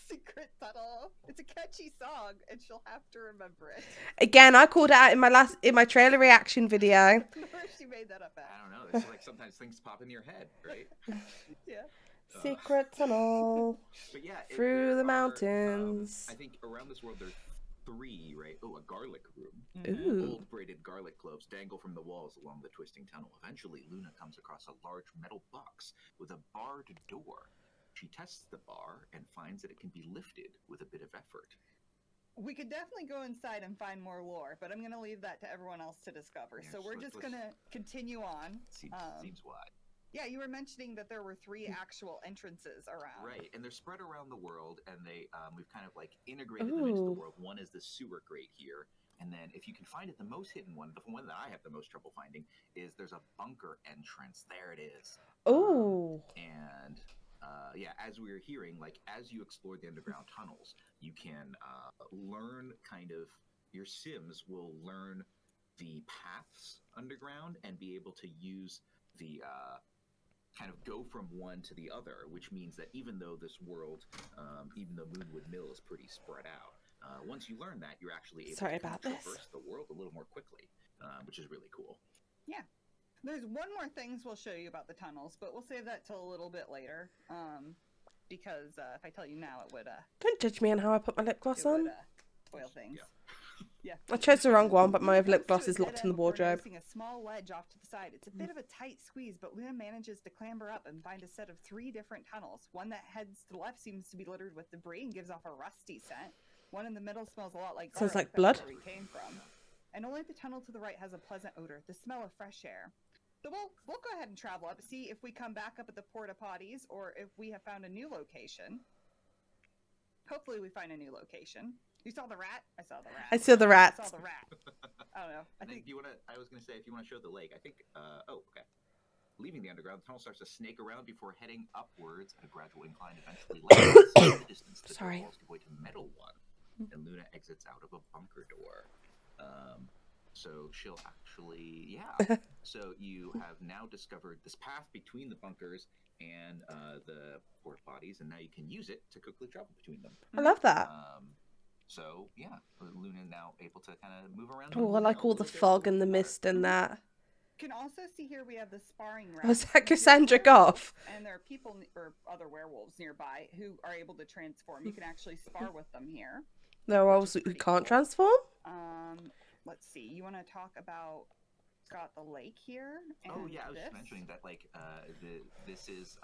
secret tunnel." It's a catchy song, and she'll have to remember it. Again, I called it out in my trailer reaction video. I don't know where she made that up I at. don't know. It's like sometimes things pop into your head, right? Yeah. Secret tunnel But yeah, through there the are, mountains. I think around this world there's 3, right? Oh, a garlic room. Ooh. Old braided garlic cloves dangle from the walls along the twisting tunnel. Eventually, Luna comes across a large metal box with a barred door. She tests the bar and finds that it can be lifted with a bit of effort. We could definitely go inside and find more lore, but I'm going to leave that to everyone else to discover. Yeah, so we're let's- just going to continue on. Seems wise. Yeah, you were mentioning that there were 3 actual entrances around. Right, and they're spread around the world, and we've kind of like integrated them into the world. One is the sewer grate here, and then if you can find it, the most hidden one, the one that I have the most trouble finding, is there's a bunker entrance. There it is. Oh. Yeah, as we were hearing, like as you explore the underground tunnels, you can learn kind of your Sims will learn the paths underground and be able to use the kind of go from one to the other, which means that even though this world, even though Moonwood Mill is pretty spread out, once you learn that, you're actually able to traverse the world a little more quickly, which is really cool. Yeah. There's one more things we'll show you about the tunnels, but we'll save that till a little bit later, because if I tell you now, it would... Don't judge me on how I put my lip gloss on. Would, spoil things. Yeah. I chose the wrong one, but my lip gloss is locked in the wardrobe. A small ledge off to the side. It's a bit of a tight squeeze, but Luna manages to clamber up and find a set of 3 different tunnels. One that heads to the left seems to be littered with debris and gives off a rusty scent. One in the middle smells a lot like smells like blood. blood. Where we came from. And only the tunnel to the right has a pleasant odor, the smell of fresh air. So we'll go ahead and travel up, see if we come back up at the porta potties or if we have found a new location. Hopefully we find a new location. You saw the rat? I saw the rat. I saw the rat. I saw the rat. I don't know. I was going to say, if you want to show the lake, I think, okay. Leaving the underground, the tunnel starts to snake around before heading upwards at a gradual incline, eventually landing in the distance. The door walls give way to metal one, and Luna exits out of a bunker door. So she'll actually, So you have now discovered this path between the bunkers and the porta potties, and now you can use it to quickly travel between them. I love that. So yeah, Luna now able to kind of move around. Oh, I like all the fog and the mist and that. You can also see here we have the sparring round. Was that Cassandra Goff? And there are people or other werewolves nearby who are able to transform. You can actually spar with them here. There are werewolves who can't transform? Let's see. You want to talk about got the lake here? And I was just mentioning that this is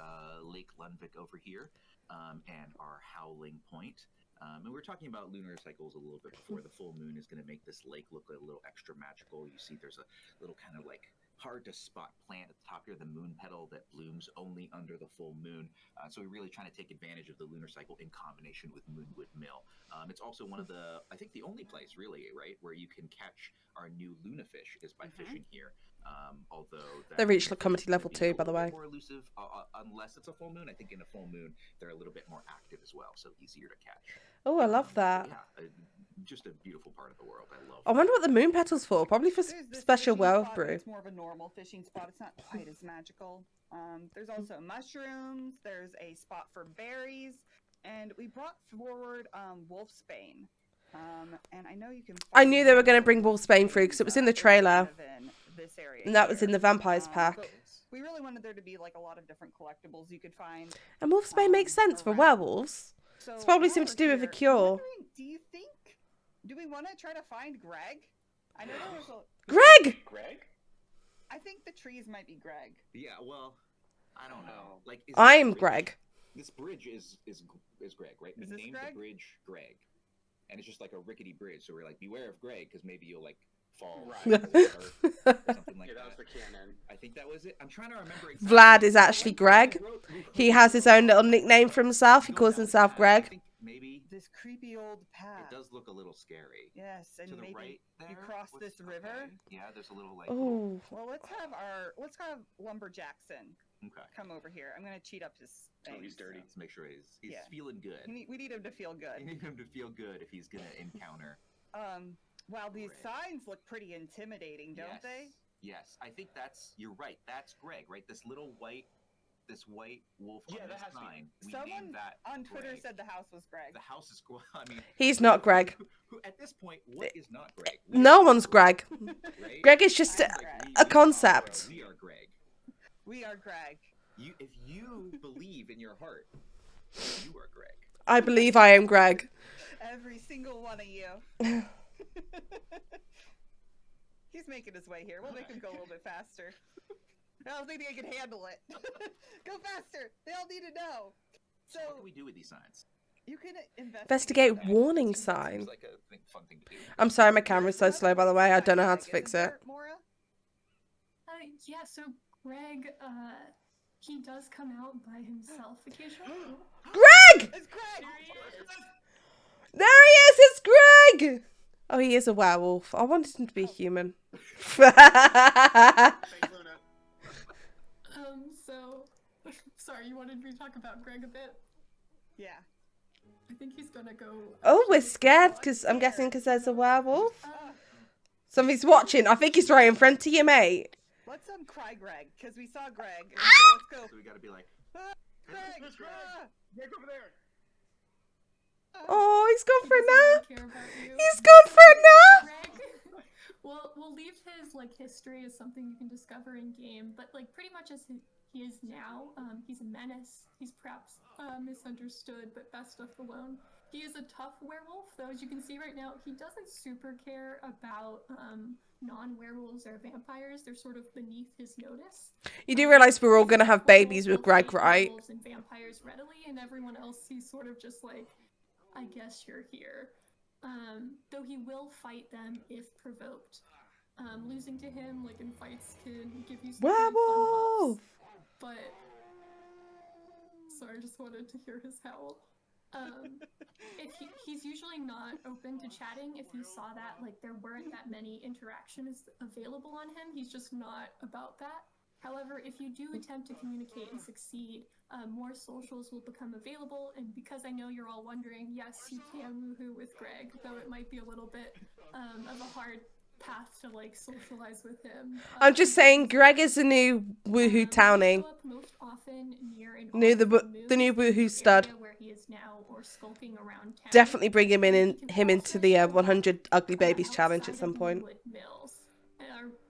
Lake Lundvik over here, and our Howling Point. And we were talking about lunar cycles a little bit before. The full moon is going to make this lake look a little extra magical. You see there's a little kind of like hard to spot plant at the top here, the moon petal that blooms only under the full moon. So we're really trying to take advantage of the lunar cycle in combination with Moonwood Mill. It's also one of the, I think the only place really, right, where you can catch our new Luna fish is by fishing here. Although they reached the comedy level 2, by the way. More elusive, unless it's a full moon. I think in a full moon they're a little bit more active as well, so easier to catch. Oh, I love that. Yeah, just a beautiful part of the world. I love. I wonder what the moon petal's for. Probably for special werewolf brew. It's more of a normal fishing spot. It's not quite as magical. There's also mushrooms. There's a spot for berries, and we brought forward wolfsbane. And I know you can. I knew they were going to bring wolfsbane through because it was in the trailer. This area and that was in the vampires pack. We really wanted there to be like a lot of different collectibles you could find. And wolfsbane makes sense for werewolves. So it's probably something to do with a cure. Do we want to try to find Greg? I know there was a Greg. I think the trees might be Greg. Yeah, well, I don't know. Like I'm Greg. This bridge is Greg, right? Is we this named Greg? the bridge Greg, and it's just like a rickety bridge. So we're like, beware of Greg, because maybe you'll like fall right. Or something like that was the canon. I think that was it. I'm trying to remember exactly. Vlad is actually Greg. He has his own little nickname for himself. He calls himself Greg. Maybe this creepy old path. It does look a little scary. Yes, and to the maybe right there, you cross this river. Okay. Yeah, there's a little like. Oh. Well, let's have Lumberjackson come over here. I'm gonna cheat up his. Oh, he's dirty. Let's make sure he's feeling good. We need him to feel good. We need him to feel good if he's gonna encounter. Wow, these signs look pretty intimidating, don't they? Yes, I think you're right. That's Greg, right? This white wolf on this sign. Someone on Twitter said the house was Greg. The house is Greg. I mean, he's not Greg. At this point, what is not Greg? No one's Greg. Right? Greg is just a concept. We are Greg. We are Greg. If you believe in your heart, you are Greg. I believe I am Greg. Every single one of you. He's making his way here. We'll make him go a little bit faster. I don't think they can handle it. Go faster. They all need to know. So what can we do with these signs? You can investigate warning sign. Seems like a fun thing to do. I'm sorry, my camera's so slow, by the way. I don't know how to fix it. Maura? Yeah, so Greg He does come out by himself occasionally. Greg! It's Greg! There he is! It's Greg! Oh, he is a werewolf. I wanted him to be a human. Thanks, Luna. So, sorry, you wanted me to talk about Greg a bit? Yeah. I think he's gonna go. Oh, we're scared because I'm guessing because there's a werewolf. Somebody's watching. I think he's right in front of you, mate. Let's uncry Greg, because we saw Greg. And so let's go. So we gotta be like, Greg! There's Greg. Greg over there. Oh, he's gone for a nap. Care about you. He's gone for a nap. Greg. We'll leave his history as something you can discover in game, but pretty much as he is now, he's a menace. He's perhaps misunderstood, but best left alone. He is a tough werewolf, though, as you can see right now, he doesn't super care about non-werewolves or vampires. They're sort of beneath his notice. You do realise we're all gonna have babies with Greg, right? Werewolves and vampires readily, and everyone else, he's sort of just I guess you're here. Though he will fight them if provoked. Losing to him, in fights, can give you some Werewolf! but sorry, I just wanted to hear his howl. If he's usually not open to chatting. If you saw that, there weren't that many interactions available on him, he's just not about that. However, if you do attempt to communicate and succeed, more socials will become available, and because I know you're all wondering, yes, you can woohoo with Greg, though it might be a little bit of a hard path to socialize with him. I'm just saying, Greg is the new woohoo townie. Most often near an The new woohoo stud. where he is now, or skulking around town. Definitely bring him into the 100 Ugly Babies challenge at some point.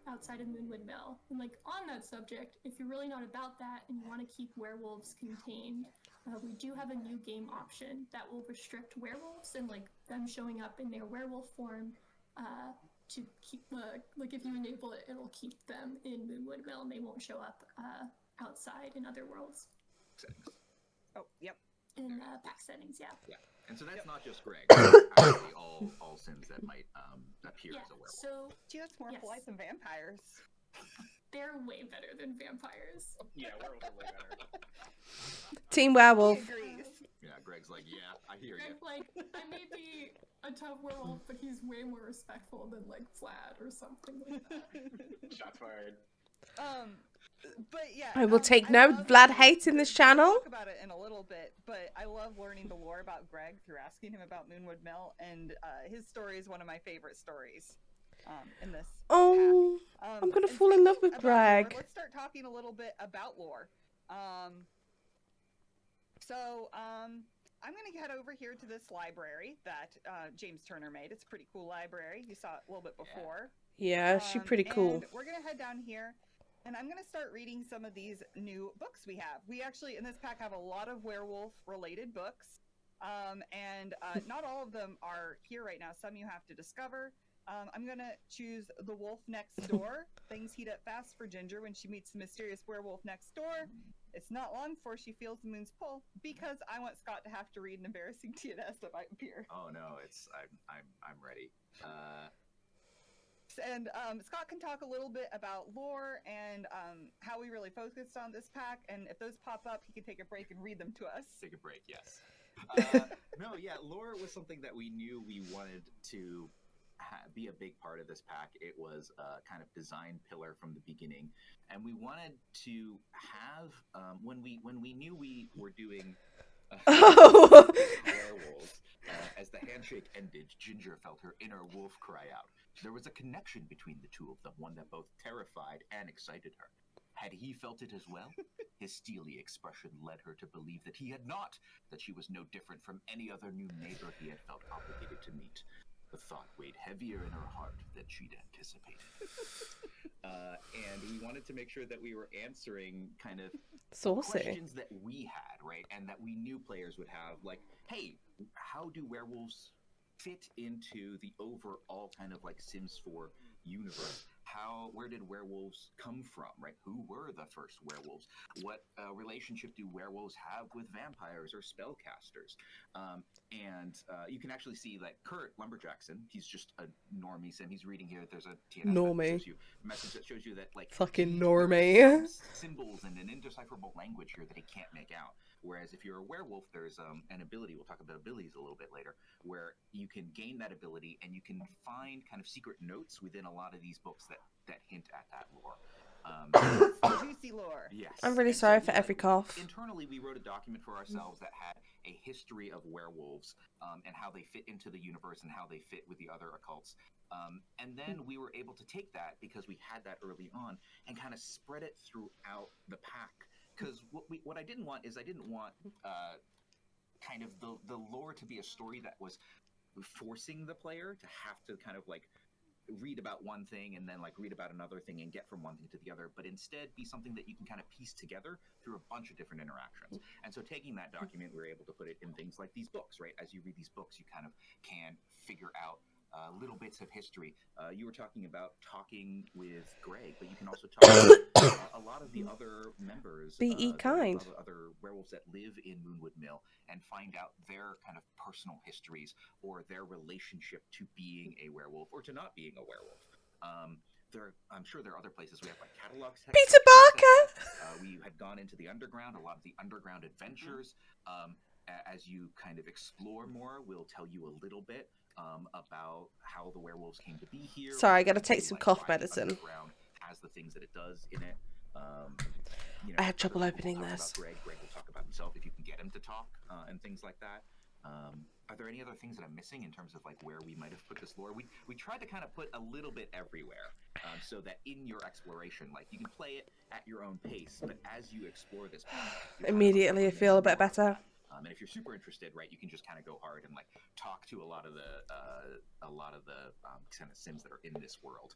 Outside of Moonwood Mill. And on that subject, if you're really not about that and you want to keep werewolves contained, we do have a new game option that will restrict werewolves and them showing up in their werewolf form to keep if you enable it, it'll keep them in Moonwood Mill and they won't show up outside in other worlds. Oh, yep. In pack settings, yeah. yeah. And so that's not just Greg. Actually, all Sims that might appear as a werewolf. So Gee, that's more polite than vampires. they're way better than vampires. Yeah, werewolves are way better. Team He werewolf. agrees. Yeah, Greg's like, yeah, I hear you. Greg's I may be a tough werewolf, but he's way more respectful than Vlad or something like that. Shots fired. But yeah, I will take I note. love- Vlad hates in this channel. We'll talk about it in a little bit, but I love learning the lore about Greg through asking him about Moonwood Mill, and his story is one of my favorite stories in this. Oh, pack. I'm gonna and fall in love speaking with about lore, Greg. let's start talking a little bit about lore. I'm gonna head over here to this library that James Turner made. It's a pretty cool library. You saw it a little bit before. Yeah, she's pretty cool. And we're gonna head down here. And I'm going to start reading some of these new books we have. We actually, in this pack, have a lot of werewolf-related books. Not all of them are here right now. Some you have to discover. I'm going to choose The Wolf Next Door. Things heat up fast for Ginger when she meets the mysterious werewolf next door. It's not long before she feels the moon's pull, because I want Scott to have to read an embarrassing TNS that might appear. Oh no, I'm ready. And Scott can talk a little bit about lore and how we really focused on this pack, and if those pop up, he can take a break and read them to us. Take a break, yes. No, yeah, lore was something that we knew we wanted to be a big part of this pack. It was a kind of design pillar from the beginning, and we wanted to have when we knew we were doing werewolves. As the handshake ended, Ginger felt her inner wolf cry out. There was a connection between the two of them, one that both terrified and excited her. Had he felt it as well? His steely expression led her to believe that he had not, that she was no different from any other new neighbor he had felt obligated to meet. The thought weighed heavier in her heart than she'd anticipated. And we wanted to make sure that we were answering kind of Saucy. questions that we had, right? And that we knew players would have, hey, how do werewolves fit into the overall kind of Sims 4 universe? where did werewolves come from, right? Who were the first werewolves? What relationship do werewolves have with vampires or spellcasters? And you can actually see that Kurt Lumberjackson, he's just a normie sim. He's reading here. There's a TNF Normie. that shows you a message that shows you that like Fucking he normie. knows some symbols and an indecipherable language here that he can't make out. Whereas if you're a werewolf, there's an ability, we'll talk about abilities a little bit later, where you can gain that ability and you can find kind of secret notes within a lot of these books that hint at that lore. Juicy lore. Yes. I'm really sorry for every cough. Internally, we wrote a document for ourselves that had a history of werewolves and how they fit into the universe and how they fit with the other occults. And then we were able to take that, because we had that early on, and kind of spread it throughout the pack. Because what I didn't want is kind of the lore to be a story that was forcing the player to have to kind of like read about one thing and then like read about another thing and get from one thing to the other, but instead be something that you can kind of piece together through a bunch of different interactions. And so taking that document, we were able to put it in things like these books, right? As you read these books, you kind of can figure out little bits of history. You were talking about talking with Greg, but you can also talk to a lot of the other members, Be kind. other werewolves that live in Moonwood Mill, and find out their kind of personal histories or their relationship to being a werewolf or to not being a werewolf. I'm sure there are other places we have like catalogs. Peter Barker! We had gone into the underground, a lot of the underground adventures. As you kind of explore more, we'll tell you a little bit about how the werewolves came to be here. Sorry, I gotta take some cough medicine. Underground has the things that it does in it. I had trouble opening we'll this. Greg will talk about himself if you can get him to talk and things like that. Are there any other things that I'm missing in terms of like where we might have put this lore? We tried to kind of put a little bit everywhere, so that in your exploration, like you can play it at your own pace, but as you explore this path, Immediately I feel a bit better. And if you're super interested, right, you can just kind of go hard and like talk to a lot of the kind of sims that are in this world,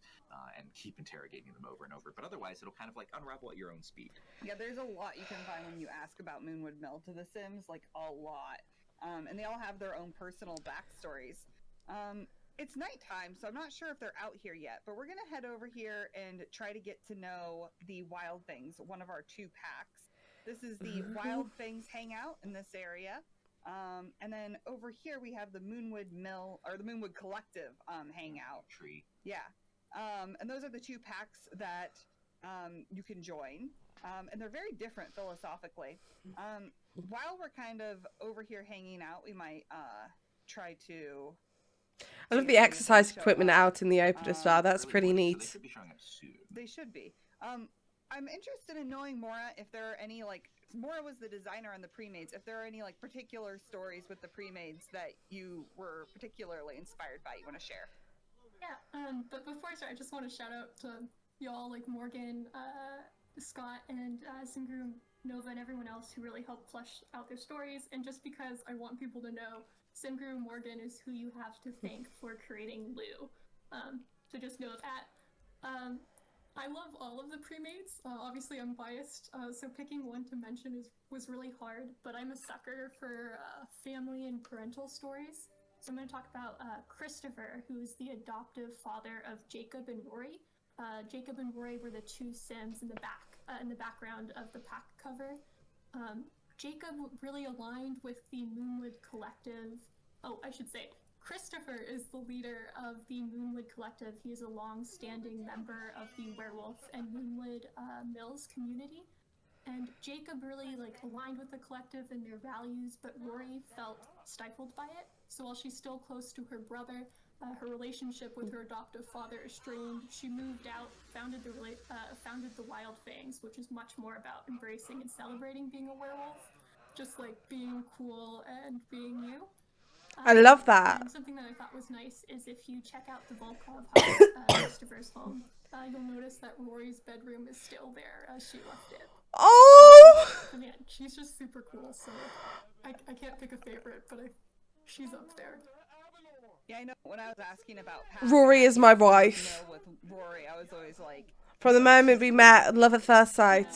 and keep interrogating them over and over. But otherwise, it'll kind of like unravel at your own speed. Yeah, there's a lot you can find when you ask about Moonwood Mill to the sims, like a lot. And they all have their own personal backstories. It's nighttime, so I'm not sure if they're out here yet, but we're going to head over here and try to get to know the Wild Things, one of our 2 packs. This is the Wild Things hangout in this area. And then over here we have the Moonwood Mill, or the Moonwood Collective hangout. Tree. Yeah. And those are the 2 packs that you can join. And they're very different philosophically. While we're kind of over here hanging out, we might try to... I love the exercise equipment out in the open as well. That's pretty neat. They should be showing up soon. They should be. I'm interested in knowing, Maura, if there are any, like... Maura was the designer on the pre-mades. If there are any, like, particular stories with the pre-mades that you were particularly inspired by, you want to share? Yeah, but before I start, I just want to shout out to y'all, like Morgan, Scott, and Simguru, Nova, and everyone else who really helped flesh out their stories. And just because I want people to know, Simguru Morgan is who you have to thank for creating Lou. So just know that. I love all of the pre-mades. Obviously, I'm biased, so picking one to mention was really hard, but I'm a sucker for family and parental stories. So I'm going to talk about Christopher, who is the adoptive father of Jacob and Rory. Jacob and Rory were the 2 sims in the background of the pack cover. Jacob really aligned with the Moonwood Collective. Oh, I should say, Christopher is the leader of the Moonwood Collective. He is a long-standing member of the Werewolf and Moonwood Mills community. And Jacob really aligned with the collective and their values, but Rory felt stifled by it. So while she's still close to her brother, her relationship with her adoptive father is strained. She moved out, founded the Wild Fangs, which is much more about embracing and celebrating being a werewolf, just like being cool and being you. I love that. And something that I thought was nice is if you check out the Volkov house, Christopher's home, you'll notice that Rory's bedroom is still there as she left it. Oh! And yeah, she's just super cool, so I can't pick a favorite, but she's up there. Yeah, I know when I was asking about Pat, Rory is my wife. with Rory, I was always like... From the moment we met, love at first sight.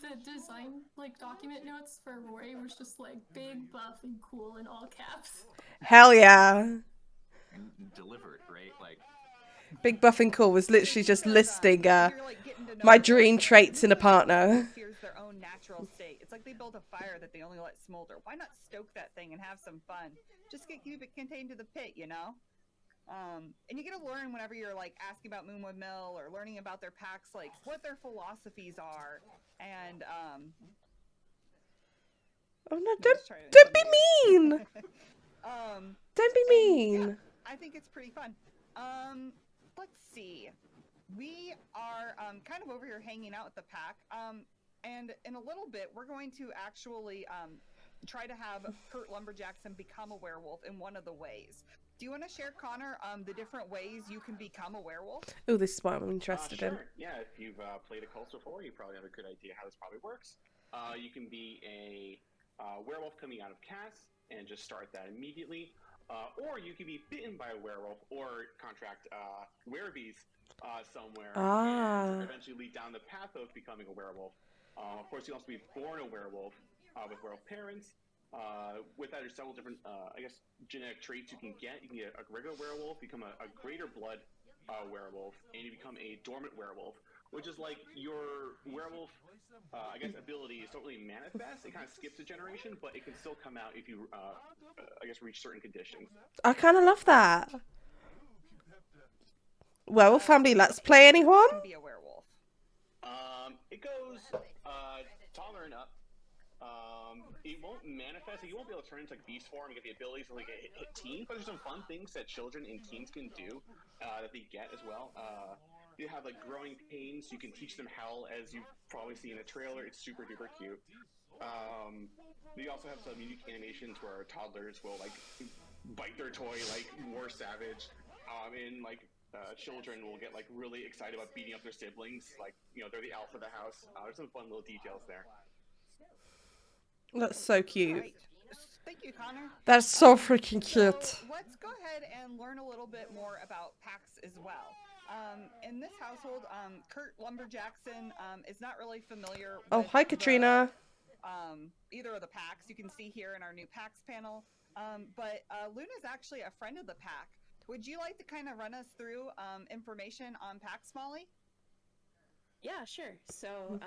The design, document notes for Rory was just, big, buff, and cool in all caps. Hell yeah. And delivered, right? Big Buffing Call was literally just listing You're, like, getting to know my the dream character. traits in a Who doesn't partner. fears their own natural state. It's like they build a fire that they only let smolder. Why not stoke that thing and have some fun? Just keep it contained to the pit, you know? And you get to learn whenever you're like asking about Moonwood Mill or learning about their packs, like what their philosophies are, and Oh no! I'm Don't just trying to don't be unmute. mean. Don't be mean. Yeah, I think it's pretty fun. Let's see. We are kind of over here hanging out with the pack. And in a little bit, we're going to actually try to have Kurt Lumberjackson become a werewolf in one of the ways. Do you want to share, Connor, the different ways you can become a werewolf? Oh, this is what I'm interested in. Sure. Yeah, if you've played a cult before, you probably have a good idea how this probably works. You can be a werewolf coming out of cast and just start that immediately. Or you can be bitten by a werewolf or contract werebees somewhere and eventually lead down the path of becoming a werewolf. Of course, you can also be born a werewolf with werewolf parents. With that, there's several different, genetic traits you can get. You can get a regular werewolf, become a greater blood werewolf, and you become a dormant werewolf, which is like your werewolf, abilities don't really manifest. It kind of skips a generation, but it can still come out if you, reach certain conditions. I kind of love that. Werewolf family, let's play anyone? Be a werewolf. It goes taller and up. It won't manifest. You won't be able to turn into like beast form and get the abilities to like hit teens, but there's some fun things that children and teens can do that they get as well. You have like growing pains. You can teach them howl, as you've probably seen in the trailer. It's super duper cute. We also have some unique animations where toddlers will like bite their toy like more savage, and like children will get like really excited about beating up their siblings. Like, you know, they're the alpha of the house. There's some fun little details there. That's so cute. Right. Thank you, Connor. That's so freaking cute. So let's go ahead and learn a little bit more about packs as well. In this household, Kurt Lumberjackson is not really familiar Oh, with hi, Katrina. either of the packs. You can see here in our new packs panel. But Luna's actually a friend of the pack. Would you like to kind of run us through information on packs, Molly? Yeah, sure. So,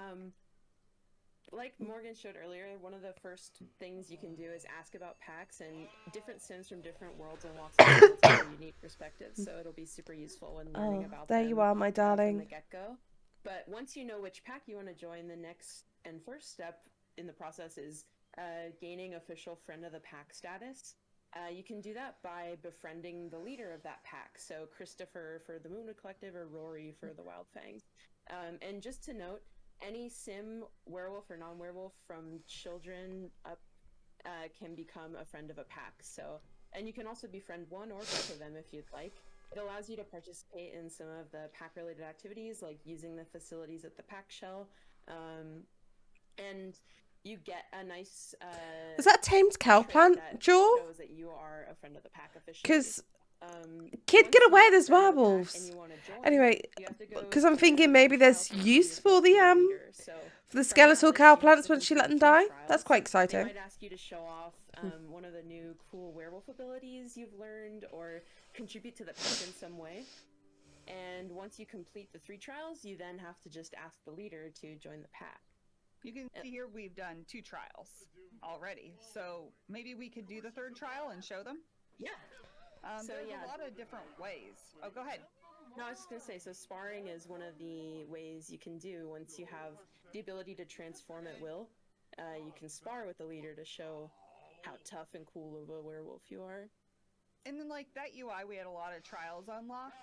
like Morgan showed earlier, one of the first things you can do is ask about packs, and different sims from different worlds and walks of the world have unique perspectives, so it'll be super useful when learning about there them you are, my from darling. the get-go. But once you know which pack you want to join, the next and first step in the process is gaining official friend of the pack status. You can do that by befriending the leader of that pack, so Christopher for the Moonwood Collective or Rory for the Wild Fangs. And just to note, any sim, werewolf or non-werewolf, from children up can become a friend of a pack. So, and you can also befriend one or both of them if you'd like. It allows you to participate in some of the pack-related activities, like using the facilities at the pack shell, and you get a nice. Is that tamed cow plant, Joel? Shows that you are a friend of the pack officially. Because kid, get away! There's werewolves. Anyway, because I'm thinking maybe there's use for the skeletal cow plants when she let them die. That's quite They exciting. might ask you to show off one of the new cool werewolf abilities you've learned, or contribute to the pack in some way. And once you complete the 3 trials, you then have to just ask the leader to join the pack. You can see here we've done 2 trials already, so maybe we could do the 3rd trial and show them? Yeah. So, There's yeah. a lot of different ways. Oh, go ahead. No, I was just going to say, so sparring is one of the ways you can do once you have the ability to transform at will. You can spar with the leader to show how tough and cool of a werewolf you are. And then, like, that UI, we had a lot of trials unlocked.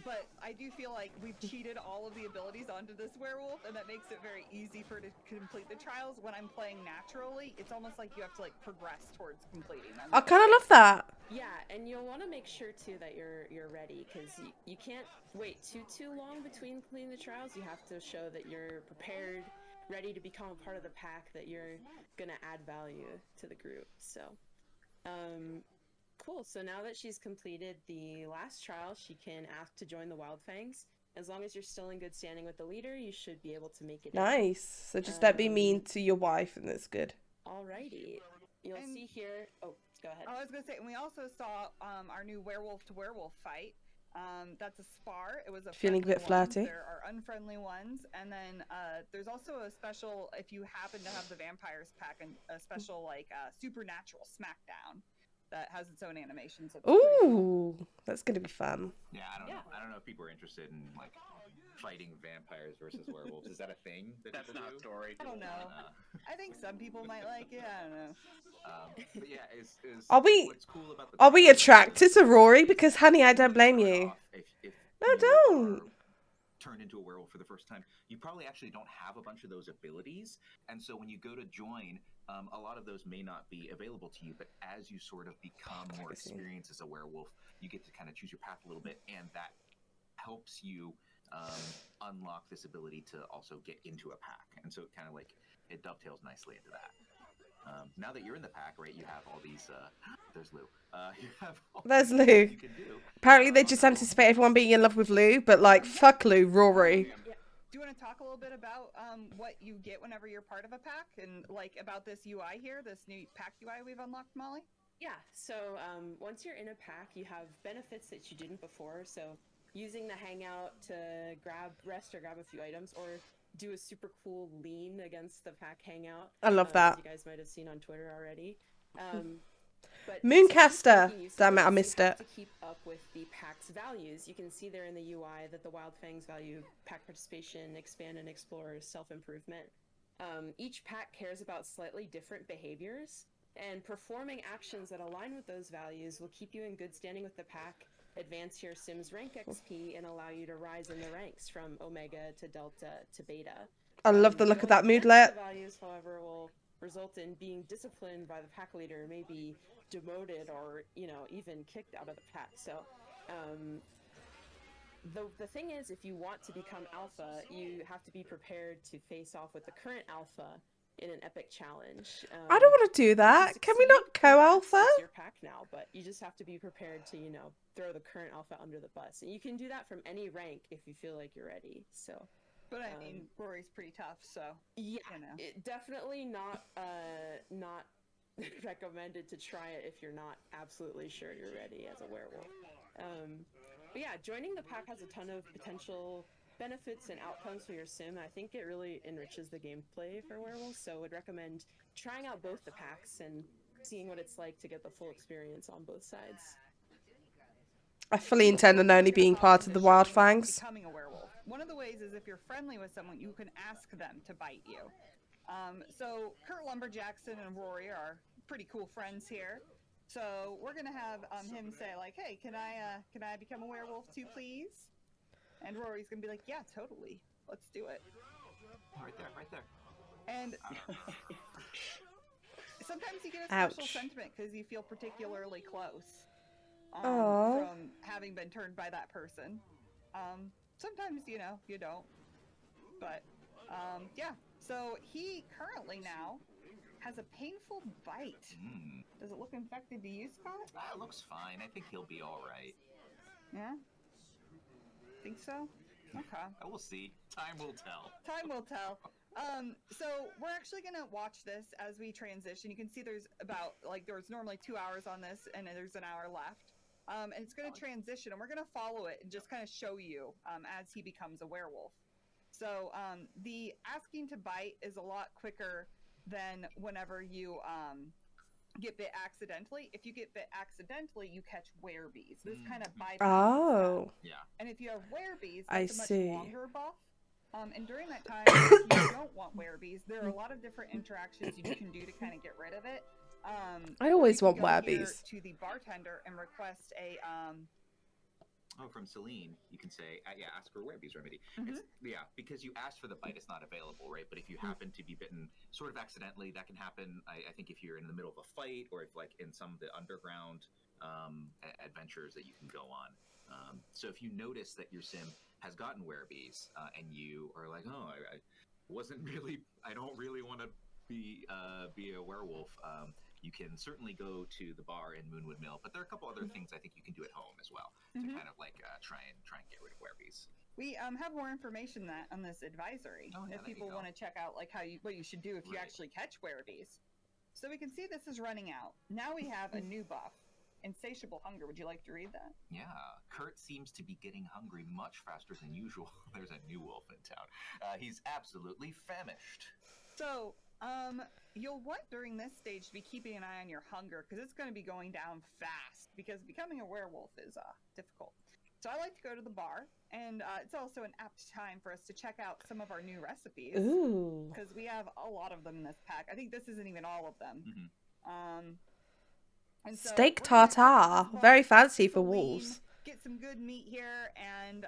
But I do feel like we've cheated all of the abilities onto this werewolf, and that makes it very easy for her to complete the trials. When I'm playing naturally, it's almost like you have to, like, progress towards completing them. I kind of love that. Yeah, and you'll want to make sure too that you're ready, because you can't wait too long between completing the trials. You have to show that you're prepared, ready to become a part of the pack, that you're gonna add value to the group. So, cool. So now that she's completed the last trial, she can ask to join the Wild Fangs. As long as you're still in good standing with the leader, you should be able to make it. Nice. So just don't be mean to your wife, and that's good. Alrighty. You'll see here. Oh, Go ahead. I was gonna say, and we also saw our new werewolf to werewolf fight. That's a spar. It was a Feeling a bit friendly one. flirty. There are unfriendly ones, and then there's also a special, if you happen to have the vampires pack, and a special like supernatural smackdown that has its own animations. It's pretty cool. Ooh, that's gonna be fun. Yeah, I don't know. I don't know if people are interested in like fighting vampires versus werewolves. Is that a thing? That's people not do? story. I don't know. I think some people might like it. I don't know. But yeah, Are we- what's cool about the Are we pack attracted is to Rory? Because, honey, I don't blame start you. off, if No, you don't. are turned into a werewolf for the first time, you probably actually don't have a bunch of those abilities, and so when you go to join, a lot of those may not be available to you. But as you sort of become more experienced as a werewolf, you get to kind of choose your path a little bit, and that helps you unlock this ability to also get into a pack, and so it kind of like it dovetails nicely into that. Now that you're in the pack, right, you have all these. There's Lou. You have all There's these Lou. things you can do. Apparently, they just anticipate everyone being in love with Lou, but like, fuck Lou, Rory. Do you want to talk a little bit about what you get whenever you're part of a pack, and like about this UI here, this new pack UI we've unlocked, Molly? Yeah, so once you're in a pack, you have benefits that you didn't before. So using the hangout to rest or grab a few items, or do a super cool lean against the pack hangout. I love that. As you guys might have seen on Twitter already. But Mooncaster. speaking use Damn it, I cases, missed you have it. to keep up with the pack's values. You can see there in the UI that the Wild Fangs value pack participation, expand and explore, self-improvement. Each pack cares about slightly different behaviors, and performing actions that align with those values will keep you in good standing with the pack, advance your Sims rank XP, and allow you to rise in the ranks from Omega to Delta to Beta. I love the look of that Going against moodlet. the values, however, will result in being disciplined by the pack leader, maybe demoted or, even kicked out of the pack. So, the thing is, if you want to become alpha, you have to be prepared to face off with the current alpha in an epic challenge. I don't want to do If you that. Can we succeed, not co-alpha? congrats, it's your pack now, but you just have to be prepared to, throw the current alpha under the bus. And you can do that from any rank if you feel like you're ready. So, But I mean, Rory's pretty tough, so yeah, you know. definitely not recommended to try it if you're not absolutely sure you're ready as a werewolf. But yeah, joining the pack has a ton of potential benefits and outcomes for your sim. I think it really enriches the gameplay for werewolves, so I would recommend trying out both the packs and seeing what it's like to get the full experience on both sides. I fully intend on only being part of the Wild Fangs. Becoming a werewolf. One of the ways is if you're friendly with someone, you can ask them to bite you. So Kurt Lumberjackson and Rory are pretty cool friends here. So we're gonna have him say like, "Hey, can I become a werewolf too, please?" And Rory's gonna be like, "Yeah, totally. Let's do it." Right there. And sometimes you get a special Ouch. sentiment because you feel particularly close Aw. from having been turned by that person. Sometimes, you don't. But, yeah. So he currently now has a painful bite. Does it look infected to you, Scott? It looks fine. I think he'll be all right. Yeah? Think so? Okay. We'll see. Time will tell. Time will tell. So we're actually gonna watch this as we transition. You can see there's there's normally 2 hours on this, and there's an hour left. And it's gonna transition, and we're gonna follow it and just kind of show you as he becomes a werewolf. So the asking to bite is a lot quicker than whenever you get bit accidentally. If you get bit accidentally, you catch werebees. This kind of bypasses Oh. that. And if you have werebees, I that's a much see. longer buff. And during that time, if you don't want werebees, there are a lot of different interactions you can do to kind of get rid of it. I always or you want can go here werebees. to the bartender and request a From Celine, you can say, ask for a werebees remedy. Because you asked for the bite, it's not available, right? But if you happen to be bitten sort of accidentally, that can happen. I think if you're in the middle of a fight, or if like in some of the underground adventures that you can go on. So if you notice that your sim has gotten werebees, and you are like, oh, I don't really want to be a werewolf. You can certainly go to the bar in Moonwood Mill, but there are a couple other things I think you can do at home as well to kind of like try and get rid of werebees. We have more information on this advisory Oh, yeah, if there you people go. want to check out like what you should do if you actually catch werebees. So we can see this is running out. Now we have a new buff. Insatiable hunger. Would you like to read that? Yeah, Kurt seems to be getting hungry much faster than usual. There's a new wolf in town. He's absolutely famished. So, you'll want during this stage to be keeping an eye on your hunger because it's going to be going down fast because becoming a werewolf is difficult. So I like to go to the bar, and it's also an apt time for us to check out some of our new recipes. Ooh. Because we have a lot of them in this pack. I think this isn't even all of them. Mm-hmm. And so Steak we're gonna check out tartare. this bar, Very fancy for lean, wolves. Get some good meat here, and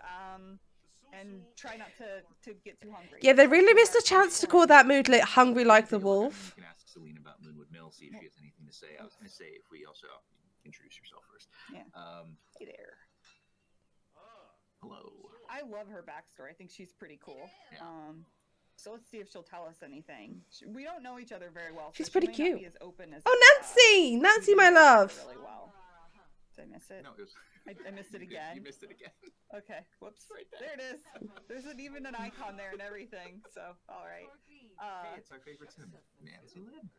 try not to get too hungry. Yeah, they really missed a chance to call that moodlet Hungry Like the Wolf. You can ask Celine about Moonwood Mill, see if she has anything to say. I was going to say if we also introduce yourself first. Yeah. Hey there. Hello. I love her backstory. I think she's pretty cool. Yeah. So let's see if she'll tell us anything. We don't know each other very well. She's so pretty she may not cute. be as open as Oh, Nancy! Nancy, my love. Really well. Did I miss it? No, it was. I missed it again. You missed it again. Okay. Whoops. Right there it is. There's even an icon there and everything. So, all right. Hey, it's our favorite Sim, Nancy Lynn.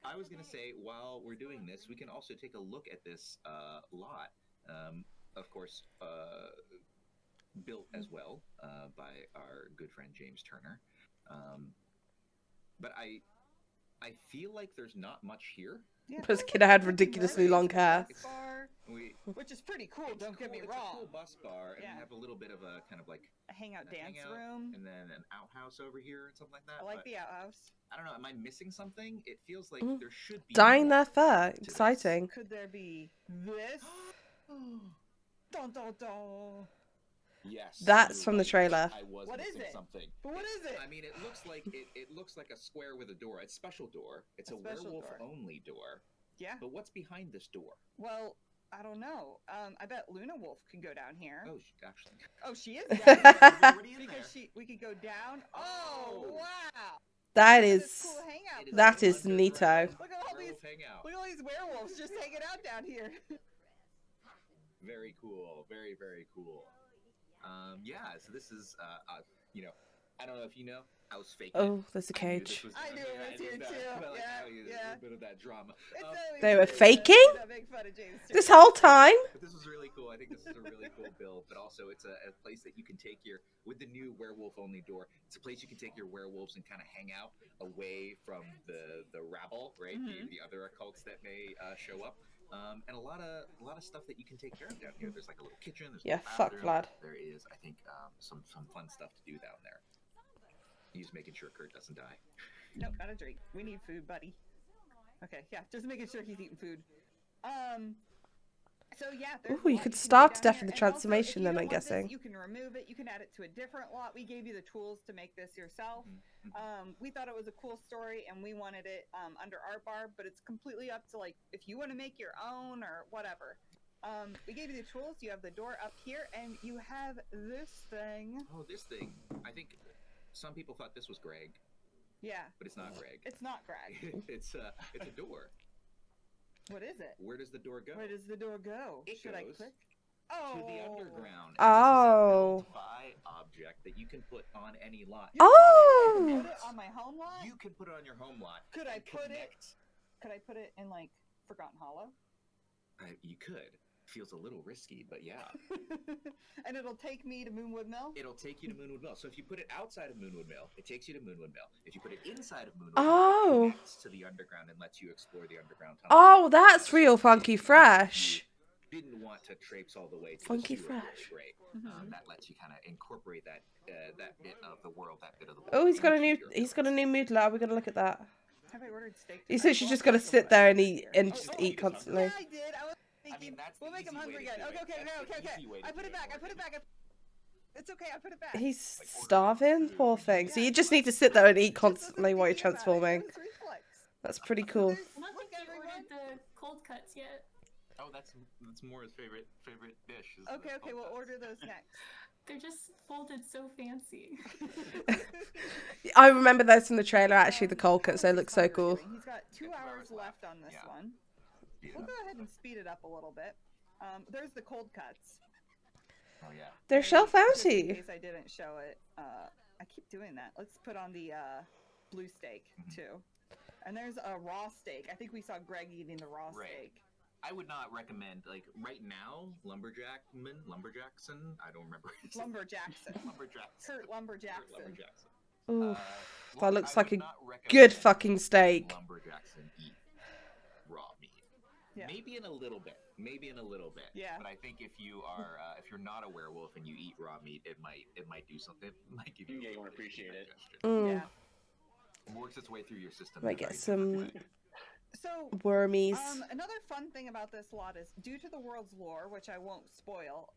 I was gonna say while we're doing this, we can also take a look at this lot. Of course, built as well by our good friend James Turner. But I feel like there's not much here. Yeah, This kid had ridiculously long hair. Which is pretty cool. Don't get me It's wrong. a cool bus bar, and Yeah. we have a little bit of a kind of like A hangout a dance hangout, room. and then an outhouse over here and something like that. I like but the outhouse. I don't know. Am I missing something? It feels like there should be Dyeing more their fur. to this. Exciting. Could there be this? Dun, dun, dun. Yes, That's you're from the right. trailer. I was What is missing it? something. But what is it? I mean, it looks like it looks like a square with a door. It's a special door. It's A a special werewolf door. only door. Yeah. But what's behind this door? Well, I don't know. I bet Luna Wolf can go down here. Oh, actually. Oh, she is down here. Already in Because there. we could go down. Oh, wow. That Look at is... this cool hangout It is That an is neato. underground Look at all these. werewolf hangout. Look at all these werewolves just hanging out down here. Very cool. Very, very cool. Yeah, so this is, I don't know if you know, I was faking it. Oh, there's a I knew cage. this was I gonna knew be- it was knew here that. too. I like Yeah, how you- yeah. A little bit of that drama. They were faking? Make fun of James This Turner. whole time? But this is really cool. I think this is a really cool build, but also it's a place that you can take with the new werewolf only door, it's a place you can take your werewolves and kind of hang out away from the rabble, right? The other occults that may show up. And a lot of stuff that you can take care of down here. There's like a little kitchen. There's a Yeah, little fuck bathroom. Vlad. There is, I think, some fun stuff to do down there. He's making sure Kurt doesn't die. Nope, not a drink. We need food, buddy. Okay, yeah, just making sure he's eating food. So yeah, there's Ooh, a you lot could can do starve to down death here. in the And also, if transformation you then, don't I'm want this, guessing. you can remove it. You can add it to a different lot. We gave you the tools to make this yourself. We thought it was a cool story, and we wanted it under our bar. But it's completely up to like if you want to make your own or whatever. We gave you the tools. You have the door up here, and you have this thing. Oh, this thing. I think some people thought this was Greg, Yeah, but it's not Greg. it's not Greg. It's a door. What is it? Where does the door go? Where does the door go? It Should I goes click? To Oh, the underground. Oh. This is a build buy object that you can put on any lot. You can Oh! put it on my home lot. You can put it on your home lot. Could I and put it? connect. Could I put it in like Forgotten Hollow? You could. Feels a little risky, but yeah. And it'll take me to Moonwood Mill. It'll take you to Moonwood Mill. So if you put it outside of Moonwood Mill, it takes you to Moonwood Mill. If you put it inside of Moonwood Oh. Mill, it connects to the underground and lets you explore the underground tunnel. Oh, that's real funky fresh. Didn't want to traipse all the way to Funky the sewer, fresh. great. That lets you kind of incorporate that bit of the world, that bit of the world. Oh, he's got a into new your moodlet. Are we gonna look at that? Have I ordered steak? He's tonight? literally just Well, gonna that's sit what there I and eat did. and just eat constantly. Yeah, I did. I was thinking, that's the we'll make him easy way hungry to again. do it. Okay, That's the okay. easy way to I do put it it, back. I Morgan. put it back. It's okay. I put it back. He's starving, poor thing. So you just need to sit there and eat constantly while you're transforming. That's pretty cool. I don't think you ordered the cold cuts yet. Oh, that's Mora's favorite dish. Is Okay, the okay. We'll cold cuts. order those next. They're just folded so fancy. I remember those from the trailer, actually, the cold cuts. They look so cool. He's got 2 hours left on this Yeah. one. Yeah. We'll go ahead and speed it up a little bit. There's the cold cuts. Oh yeah. They're shelf Just in empty. case I didn't show it. I keep doing that. Let's put on the blue steak too. And there's a raw steak. I think we saw Greg eating the raw Right. steak. I would not recommend, like, right now, Lumberjackson, I don't remember. his name. Lumberjackson. Lumberjackson. Kurt Lumberjackson. Kurt Lumberjackson. Ooh, Well, that looks I like would a not good recommend fucking steak. Lumberjackson eat raw meat. Yeah. Maybe in a little bit. Yeah. But I think if you are, if you're not a werewolf and you eat raw meat, it might do something. It might give you. Yeah, you won't appreciate it. Yeah. It works its way through your system. Might in a get very different some way. So, wormies. another fun thing about this lot is, due to the world's lore, which I won't spoil,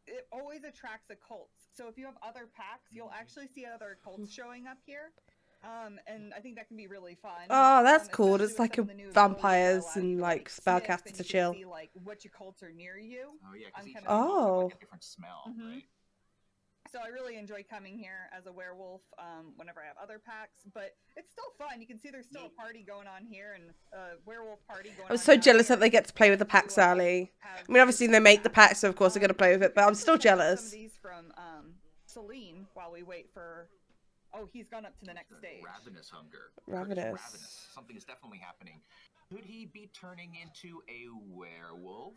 it always attracts occults. So if you have other packs, you'll actually see other occults showing up here. And I think that can be really fun. Oh, that's cool. especially It's with like some a of the new vampires abilities that allow and you to, like sniff, spellcasters and to you can chill. see, like, which occults are near you. Oh yeah, because I'm each kind of of- those have, Oh. like a different smell, Mhm. right? So I really enjoy coming here as a werewolf whenever I have other packs, but it's still fun. You can see there's still a party going on here, and a werewolf party going on. I'm so down jealous here. that they get to play with the packs early. I mean, obviously they make the packs, so of course they're going to play with it, but I'm still Check out jealous. Some of these from Celine while we wait for. Oh, he's gone up to the next stage. Ravenous hunger. Ravenous. Curtis Ravenous. Something is definitely happening. Could he be turning into a werewolf?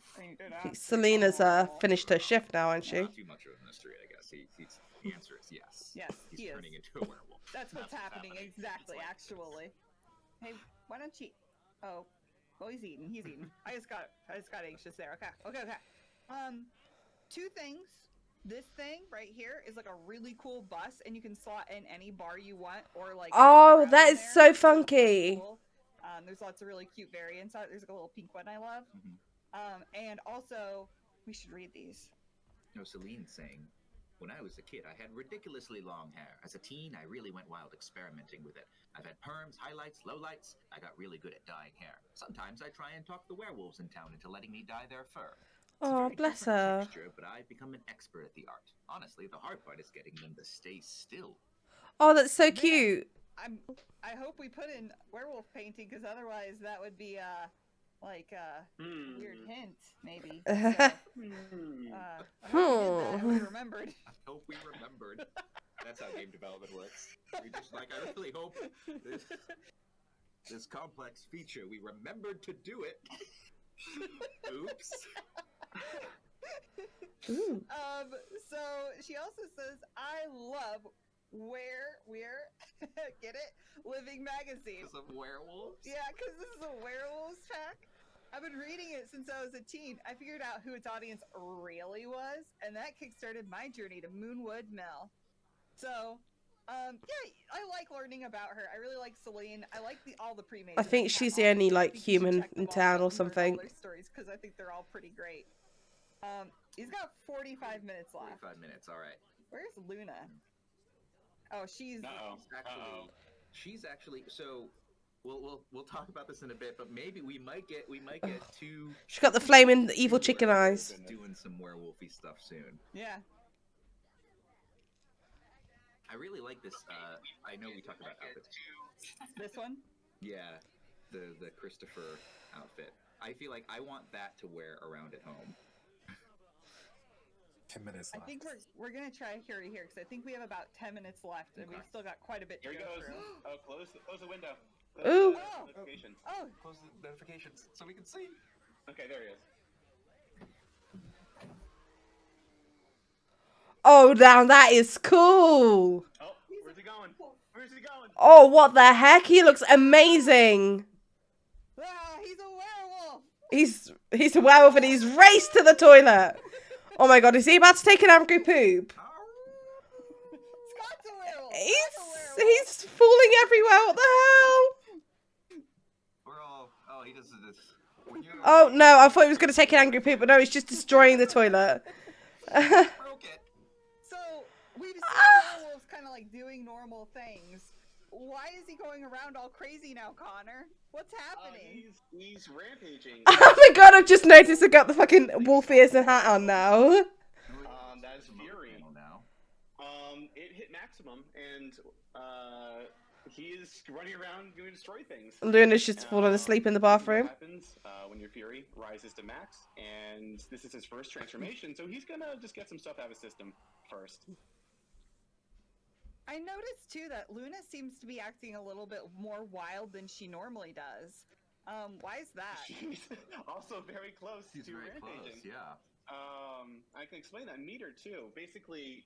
Selena's finished her shift now, hasn't she? Not too much of a mystery, I guess. The answer is yes. Yes, He's he is. turning into a werewolf. That's what's happening, exactly, It's like- actually. Hey, why don't you... Oh, well, he's eating, I just got anxious there, okay. Two things. This thing right here is like a really cool bus, and you can slot in any bar you want, or like... Oh, around that in is there. so It's pretty funky. cool. There's lots of really cute variants. There's like a little pink one I love. And also, we should read these. No, Celine's saying, when I was a kid, I had ridiculously long hair. As a teen, I really went wild experimenting with it. I've had perms, highlights, lowlights. I got really good at dyeing hair. Sometimes I try and talk the werewolves in town into letting me dye their fur. It's a Oh, very bless different her. texture, but I've become an expert at the art. Honestly, the hard part is getting them to stay still. Oh, that's so cute. I hope we put in werewolf painting, because otherwise that would be like a weird hint, maybe. So, I hope we remembered. I hope we remembered. That's how game development works. We just I really hope this complex feature, we remembered to do it. Oops. Ooh. So she also says, I love where we're get it? Living magazine. Because of werewolves? Yeah, because this is a werewolves pack. I've been reading it since I was a teen. I figured out who its audience really was, and that kickstarted my journey to Moonwood Mill. So, yeah, I like learning about her. I really like Celine. I like all the pre-made. I think she's the only like human in town or something. Their stories, because I think they're all pretty great. He's got 45 minutes left. 45 minutes, all right. Where's Luna? Oh, she's She's actually so. We'll talk about this in a bit, but maybe we might get to. She's got the flaming evil chicken eyes. Doing some werewolfy stuff soon. Yeah. I really like this. I know we talked about outfits. This one? Yeah, the Christopher outfit. I feel like I want that to wear around at home. 10 minutes I left. think we're gonna try here because I think we have about 10 minutes left, and we've still got quite a bit to Here he go goes. through. Oh, close the window. Ooh. Close the notifications. Oh, Close the notifications so we can see. Okay, there he is. Oh, now that is cool. Oh, where's he going? Where's he going? Oh, what the heck? He looks amazing. he's a werewolf. He's a werewolf and he's raced to the toilet. Oh my god, is he about to take an angry poop? Scott's a werewolf. He's falling everywhere. What the hell? We're all. Oh, he does this. Oh no, I thought he was going to take an angry poop, but no, he's just destroying the toilet. Broke it. So we've seen werewolves kind of like doing normal things. Why is he going around all crazy now, Connor? What's happening? He's rampaging. Oh my god, I've just noticed I got the fucking wolf ears and hat on now. That's Fury. Now. It hit maximum, and he is running around doing destroy things. Luna's just fallen asleep in the bathroom. What happens when your Fury rises to max, and this is his first transformation, so he's gonna just get some stuff out of his system first. I noticed too that Luna seems to be acting a little bit more wild than she normally does. Why is that? She's also very close She's to very rampaging. close, yeah. I can explain that meter too. Basically,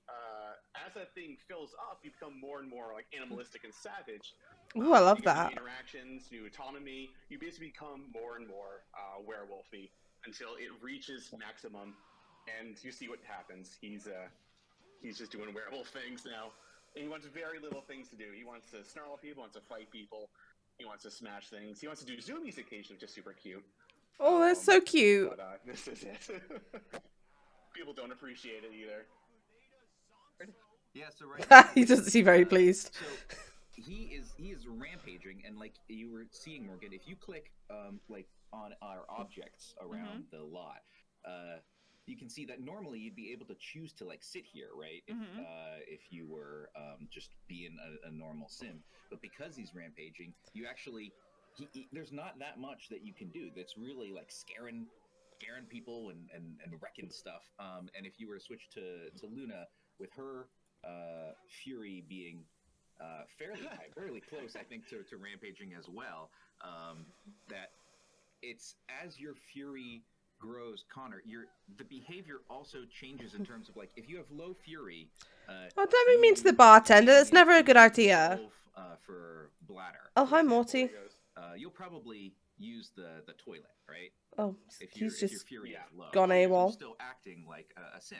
as that thing fills up, you become more and more like animalistic and savage. Ooh, I love You get that. new interactions, new autonomy. You basically become more and more werewolfy until it reaches maximum, and you see what happens. He's just doing werewolf things now, and he wants very little things to do. He wants to snarl at people, wants to fight people, he wants to smash things. He wants to do zoomies occasionally, which is super cute. Oh, that's so cute. But this is it. People don't appreciate it either. Yeah, so right He doesn't seem very pleased. So he is rampaging, and like you were seeing, Morgan, if you click like on our objects around the lot, you can see that normally you'd be able to choose to like sit here, right? If you were just being a normal sim, but because he's rampaging, you actually there's not that much that you can do that's really like scaring people and wrecking stuff. And if you were to switch to Luna with her fury being fairly high, fairly close, I think, to rampaging as well, that it's as your fury grows, Connor, the behavior also changes in terms of like if you have low fury. Oh, don't be mean to the bartender. That's never a good idea. For bladder. Oh, hi, Morty. You'll probably use the toilet, right? Oh, if he's your just fury is low, gone AWOL. you're still acting like a sim.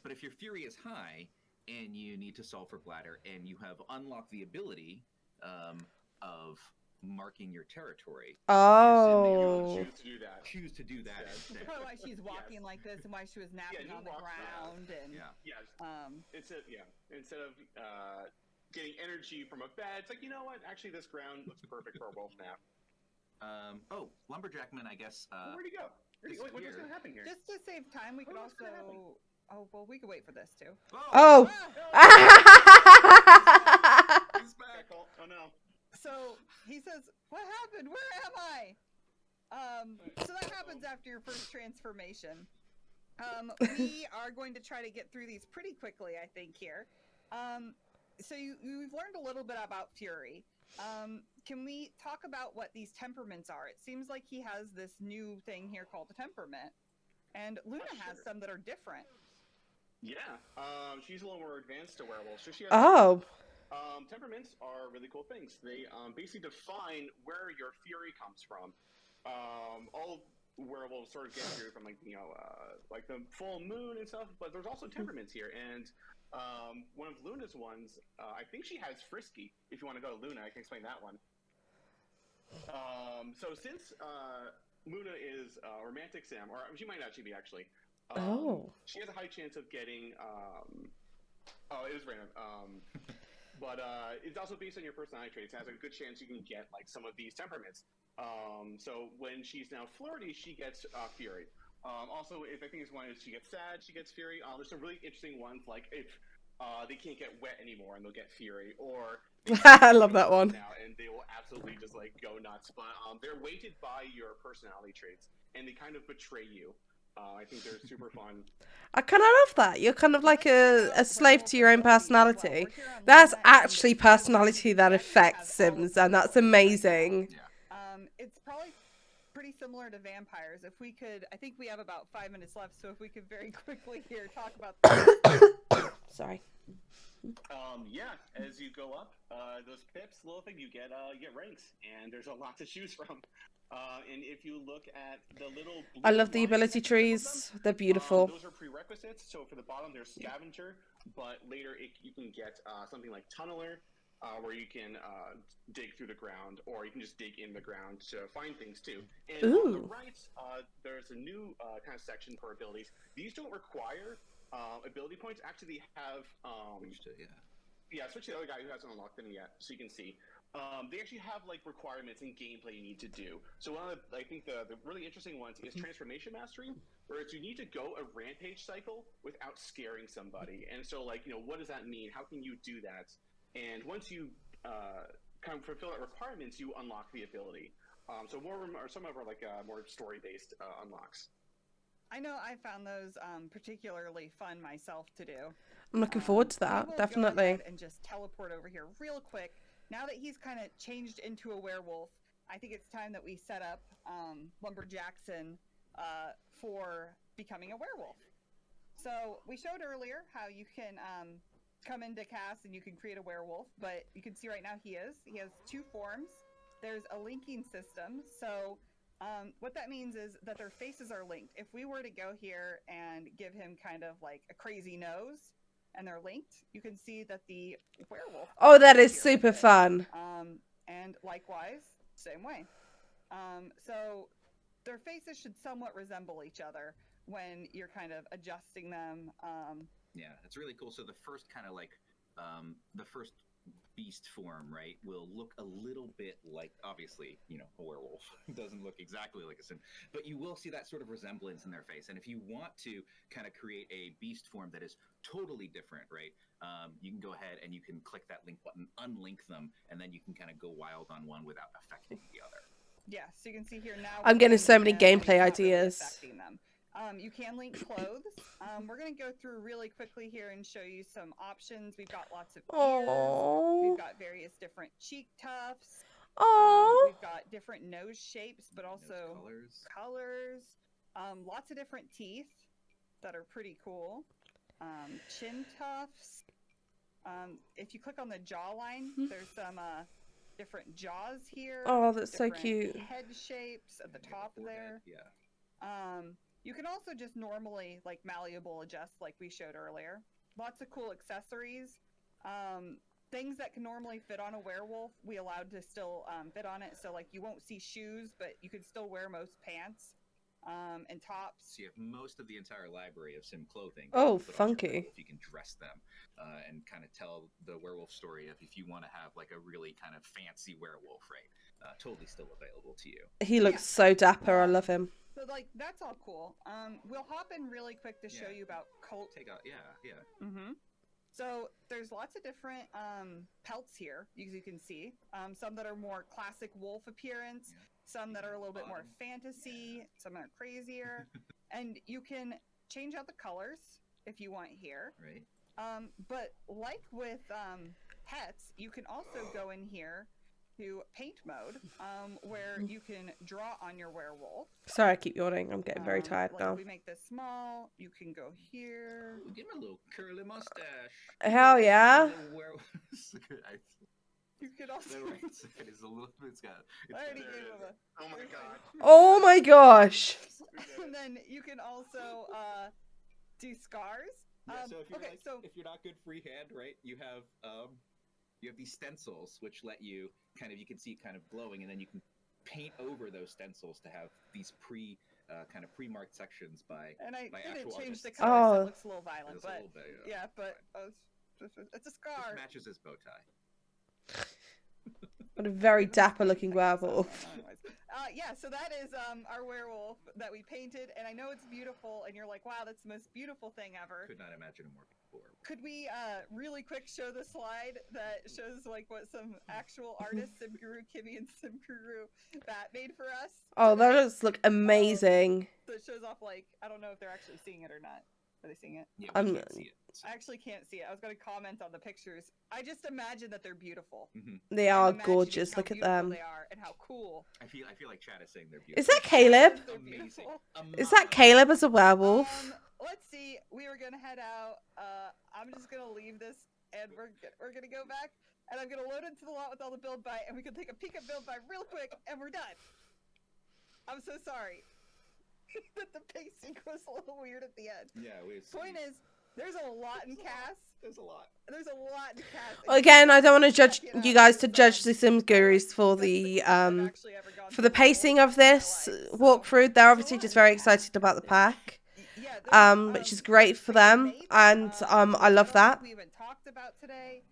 But if your fury is high and you need to solve for bladder and you have unlocked the ability of marking your territory, Oh. choose to do that. That's probably why she's walking like this and why she was napping on the ground. And instead of getting energy from a bed, it's like, you know what? Actually, this ground looks perfect for a wolf nap. Lumberjackman, I guess. Where'd he go? What's going to happen here? Just to save time, we could also. Oh well, we could wait for this too. Oh. He's back. Oh no. So he says, "What happened? Where am I?" So that happens after your first transformation. We are going to try to get through these pretty quickly, I think. Here. So you've learned a little bit about Fury. Can we talk about what these temperaments are? It seems like he has this new thing here called the temperament, and Luna has some that are different. Yeah, she's a little more advanced to werewolves. So she has temperaments are really cool things. They basically define where your fury comes from. All werewolves sort of get fury from like the full moon and stuff, but there's also temperaments here, and one of Luna's ones, I think she has Frisky. If you want to go to Luna, I can explain that one. So since Luna is a romantic sim, or she might actually be actually. She has a high chance of getting. It was random. But it's also based on your personality traits. It has a good chance you can get like some of these temperaments. So when she's now flirty, she gets fury. Also, if I think it's one is she gets sad, she gets fury. There's some really interesting ones like if they can't get wet anymore and they'll get fury, or I love that one. Now and they will absolutely just like go nuts. But they're weighted by your personality traits and they kind of betray you. I think they're super fun. I kind of love that. You're kind of like a slave to your own personality. That's actually personality that affects Sims, and that's amazing. It's probably pretty similar to vampires. If we could, I think we have about 5 minutes left, so if we could very quickly here talk about Sorry. As you go up, those pips, little thing, you get ranks, and there's a lot to choose from. And if you look at the little I love the ability trees. They're beautiful. Those are prerequisites. So for the bottom, there's Scavenger, but later you can get something like Tunneler, where you can dig through the ground, or you can just dig in the ground to find things too. And on the right, there's a new kind of section for abilities. These don't require ability points. Actually, they have switch to the other guy who hasn't unlocked them yet, so you can see. They actually have like requirements and gameplay you need to do. So one of the, I think the really interesting ones is Transformation Mastery, where it's you need to go a rampage cycle without scaring somebody. And so like, what does that mean? How can you do that? And once you kind of fulfill that requirements, you unlock the ability. So some of them are like more story-based unlocks. I know I found those particularly fun myself to do. I'm looking forward to We that, will Go definitely. ahead and just teleport over here real quick. Now that he's kind of changed into a werewolf, I think it's time that we set up Lumberjackson for becoming a werewolf. So we showed earlier how you can come into cast and you can create a werewolf, but you can see right now he has 2 forms. There's a linking system. So what that means is that their faces are linked. If we were to go here and give him kind of like a crazy nose and they're linked, you can see that the werewolf. Oh, that is super fun. And likewise, same way. So their faces should somewhat resemble each other when you're kind of adjusting them. Yeah, it's really cool. So the first kind of like the first beast form, right, will look a little bit like, obviously, you know, a werewolf. It doesn't look exactly like a sim, but you will see that sort of resemblance in their face. And if you want to kind of create a beast form that is totally different, right, you can go ahead and you can click that link button, unlink them, and then you can kind of go wild on one without affecting the other. Yeah, so you can see here now. I'm getting so many gameplay really ideas. affecting them. You can link clothes. We're going to go through really quickly here and show you some options. We've got lots of ears. We've got various different cheek tufts. We've got different nose shapes, but also colors. Lots of different teeth that are pretty cool. Chin tufts. If you click on the jawline, there's some different jaws here. Oh, that's so cute. Head shapes at the top there. Yeah. You can also just normally like malleable adjust like we showed earlier. Lots of cool accessories. Things that can normally fit on a werewolf, we allowed to still fit on it. So like you won't see shoes, but you could still wear most pants and tops. So you have most of the entire library of sim clothing. Oh, Put on your funky. werewolf. You can dress them and kind of tell the werewolf story of if you want to have like a really kind of fancy werewolf, right? Totally still available to you. He looks so dapper. I love him. So like that's all cool. We'll hop in really quick to show you about cult. Yeah. Mm-hmm. So there's lots of different pelts here, as you can see. Some that are more classic wolf appearance, some that are a little bit more fantasy, some that are crazier, and you can change out the colors if you want here. Right. But like with pets, you can also go in here to paint mode, where you can draw on your werewolf. Sorry, I keep yawning. I'm getting very tired like now. If we make this small, you can go here. Ooh, give him a little curly mustache. Hell yeah. You could also. The right side is a little bit. I already gave him a. Oh my god. Oh my gosh. And then you can also do scars. Yeah, so if you're okay, so if you're not good freehand, right? You have these stencils which let you you can see kind of glowing, and then you can paint over those stencils to have these pre-marked sections by. And I didn't change the color, so it looks a little violent, but yeah, but it's a scar. Just matches his bow tie. What a very dapper looking werewolf. Yeah, so that is our werewolf that we painted, and I know it's beautiful, and you're like, wow, that's the most beautiful thing ever. Could not imagine him more before. Could we really quick show the slide that shows like what some actual artists, Simguru Kimmy and Simguru Bat, made for us? Oh, that does look amazing. So it shows off like, I don't know if they're actually seeing it or not. Are they seeing it? Yeah, we can't see it. So. I actually can't see it. I was going to comment on the pictures. I just imagine that they're beautiful. Mm-hmm. They are gorgeous. Look at them. They are and how cool. I feel like Chad is saying they're beautiful. Is that Caleb? Amazing. Is that Caleb as a werewolf? Let's see. We were gonna head out. I'm just gonna leave this, and we're gonna go back, and I'm gonna load into the lot with all the build by, and we can take a peek at build by real quick, and we're done. I'm so sorry that the pacing was a little weird at the end. Yeah. Point is, there's a lot in cast. There's a lot. There's a lot in cast. Again, I don't want to judge you guys to judge the Sims gurus for the pacing of this walkthrough. They're obviously just very excited about the pack, which is great for them, and I love that. We even talked about today.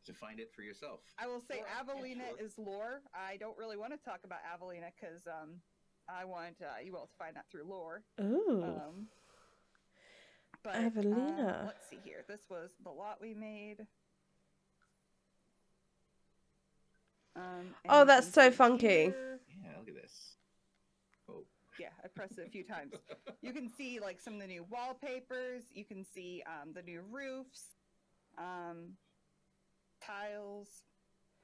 To find it for yourself. I will say Avelina is lore. I don't really want to talk about Avelina because I want you all to find that through lore. Ooh. But Avelina. Let's see here. This was the lot we made. Oh, that's so funky. Yeah, look at this. Oh, Yeah, I pressed it a few times. You can see like some of the new wallpapers. You can see the new roofs, tiles,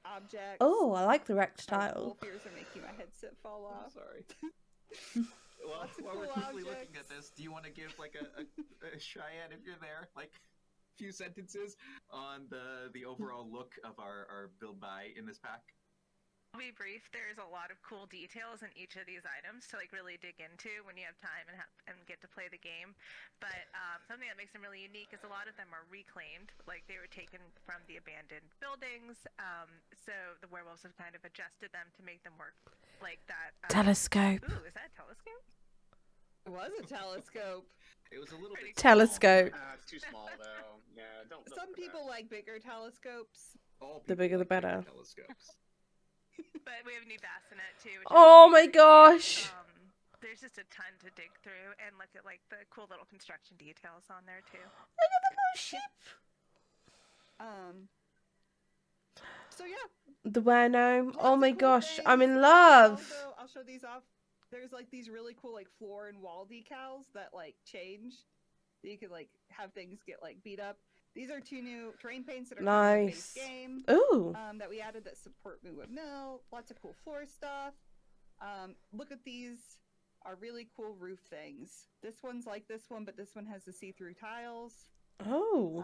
objects. Oh, I like the wrecked My tile. wolf ears are making my headset fall I'm off. sorry. Well, Lots of while we're cool quickly looking at objects. this, do you want to give like a Cheyenne, if you're there, like a few sentences on the overall look of our build buy in this pack? I'll be brief. There's a lot of cool details in each of these items to like really dig into when you have time and get to play the game. But something that makes them really unique is a lot of them are reclaimed, like they were taken from the abandoned buildings. So the werewolves have kind of adjusted them to make them work like that. Telescope. Ooh, is that a telescope? It was a telescope. It was a little bit Telescope. It's too small though. Yeah, don't. Some people like bigger telescopes. All The people bigger the like bigger better. Telescopes. But we have new bassinet too. Which Oh is my super gosh. cute. There's just a ton to dig through and look at like the cool little construction details on there too. Look at the little ship. So yeah. The Werewolf. Lots Oh of my cool gosh, things. I'm in love. Also, I'll show these off. There's like these really cool like floor and wall decals that like change. So you can like have things get like beat up. These are 2 new terrain paints that are coming in the base Nice. game. Ooh. That we added that support Movement Mill. Lots of cool floor stuff. Look at these are really cool roof things. This one's like this one, but this one has the see-through tiles. Oh.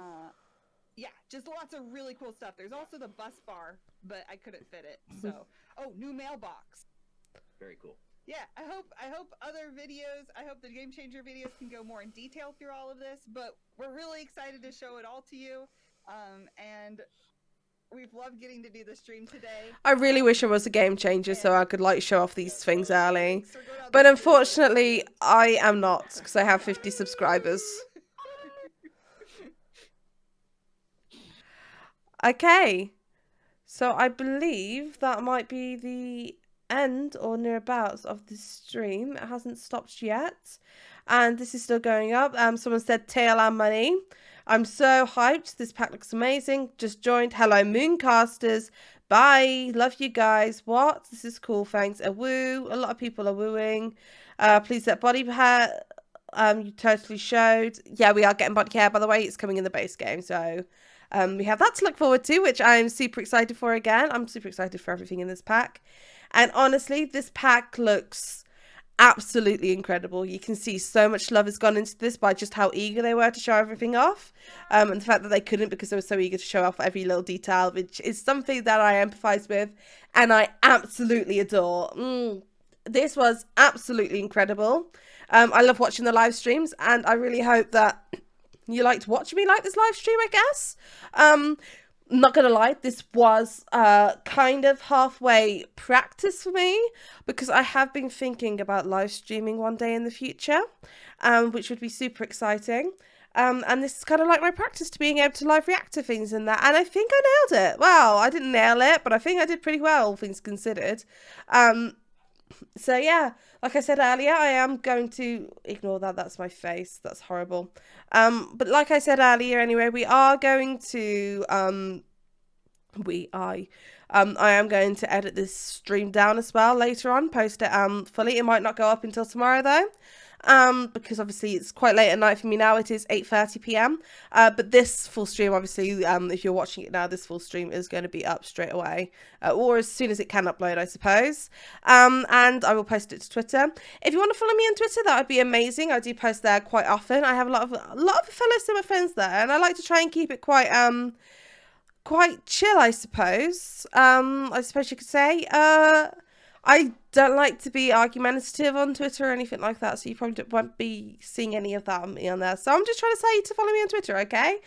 Yeah, just lots of really cool stuff. There's also the bus bar, but I couldn't fit it. So, new mailbox. Very cool. Yeah, I hope other videos, I hope the Game Changer videos can go more in detail through all of this, but we're really excited to show it all to you. And we've loved getting to do the stream today. I really wish I was a game changer so I could like show off these things early. Thanks for going on But this unfortunately, I am not because I have 50 subscribers. Okay. So I believe that might be the end or nearabouts of the stream. It hasn't stopped yet. And this is still going up. Someone said TLR money. I'm so hyped. This pack looks amazing. Just joined. Hello, Mooncasters. Bye. Love you guys. What? This is cool. Thanks. A woo. A lot of people are wooing. Please let body hair. You totally showed. Yeah, we are getting body hair, by the way. It's coming in the base game. So we have that to look forward to, which I'm super excited for again. I'm super excited for everything in this pack. And honestly, this pack looks absolutely incredible. You can see so much love has gone into this by just how eager they were to show everything off. And the fact that they couldn't because they were so eager to show off every little detail, which is something that I empathize with and I absolutely adore. This was absolutely incredible. I love watching the live streams and I really hope that you liked watching me like this live stream, I guess. Not gonna lie, this was kind of halfway practice for me because I have been thinking about live streaming one day in the future, which would be super exciting. And this is kind of like my practice to being able to live react to things and that. And I think I nailed it. Well, I didn't nail it, but I think I did pretty well, all things considered. So yeah, like I said earlier, I am going to ignore that. That's my face. That's horrible. But like I said earlier, anyway, we are going to, I am going to edit this stream down as well later on, post it fully. It might not go up until tomorrow though. Because obviously it's quite late at night for me now. It is 8:30 p.m. But this full stream, obviously, if you're watching it now, this full stream is going to be up straight away, or as soon as it can upload, I suppose. And I will post it to Twitter. If you want to follow me on Twitter, that would be amazing. I do post there quite often. I have a lot of fellow Simmer friends there, and I like to try and keep it quite chill, I suppose. I suppose you could say. I don't like to be argumentative on Twitter or anything like that, so you probably won't be seeing any of that on me on there. So I'm just trying to say to follow me on Twitter, okay?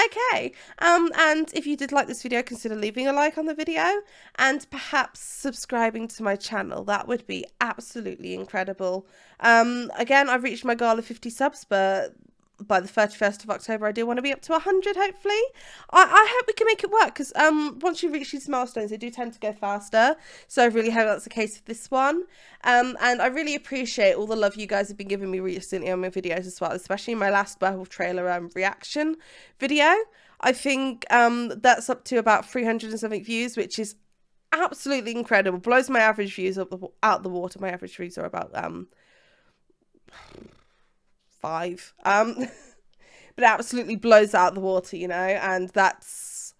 Okay. And if you did like this video, consider leaving a like on the video and perhaps subscribing to my channel. That would be absolutely incredible. Again, I've reached my goal of 50 subs, but by the 31st of October, I do want to be up to 100, hopefully. I hope we can make it work, because once you reach these milestones, they do tend to go faster. So I really hope that's the case with this one. And I really appreciate all the love you guys have been giving me recently on my videos as well, especially my last Werewolf trailer reaction video. I think that's up to about 300 and something views, which is absolutely incredible. Blows my average views out the water. My average views are about 5. But it absolutely blows out the water, you know, and that's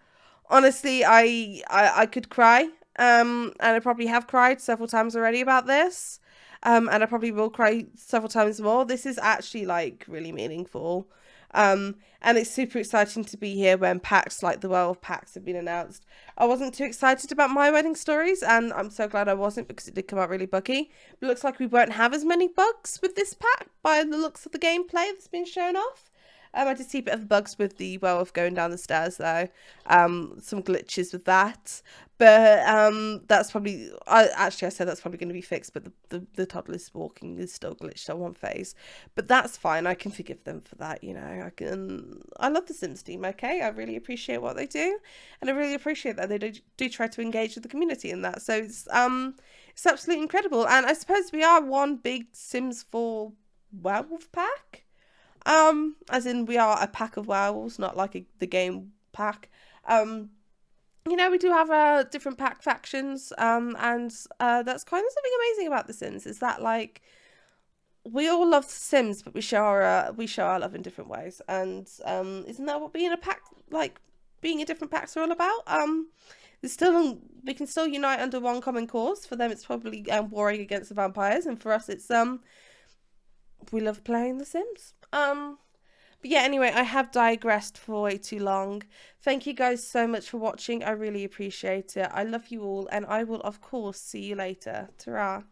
honestly, I could cry. And I probably have cried several times already about this. And I probably will cry several times more. This is actually like really meaningful. And it's super exciting to be here when packs like the Werewolf packs have been announced. I wasn't too excited about my wedding stories, and I'm so glad I wasn't because it did come out really buggy. It looks like we won't have as many bugs with this pack by the looks of the gameplay that's been shown off. I did see a bit of bugs with the werewolf going down the stairs though. Some glitches with that. But that's probably, I said that's probably going to be fixed, but the toddler's walking is still glitched on one phase. But that's fine, I can forgive them for that, you know. I love the Sims team, okay? I really appreciate what they do. And I really appreciate that they do try to engage with the community in that. So it's absolutely incredible. And I suppose we are one big Sims 4 werewolf pack. As in we are a pack of werewolves, not like the game pack. You know, we do have different pack factions, and that's kind of something amazing about the Sims, is that like we all love the Sims, but we show our love in different ways. And isn't that what being a pack, like being in different packs, are all about? We can still unite under one common cause. For them, it's probably warring against the vampires, and for us, it's we love playing The Sims. But yeah, anyway, I have digressed for way too long. Thank you guys so much for watching. I really appreciate it. I love you all, and I will, of course, see you later. Ta-ra.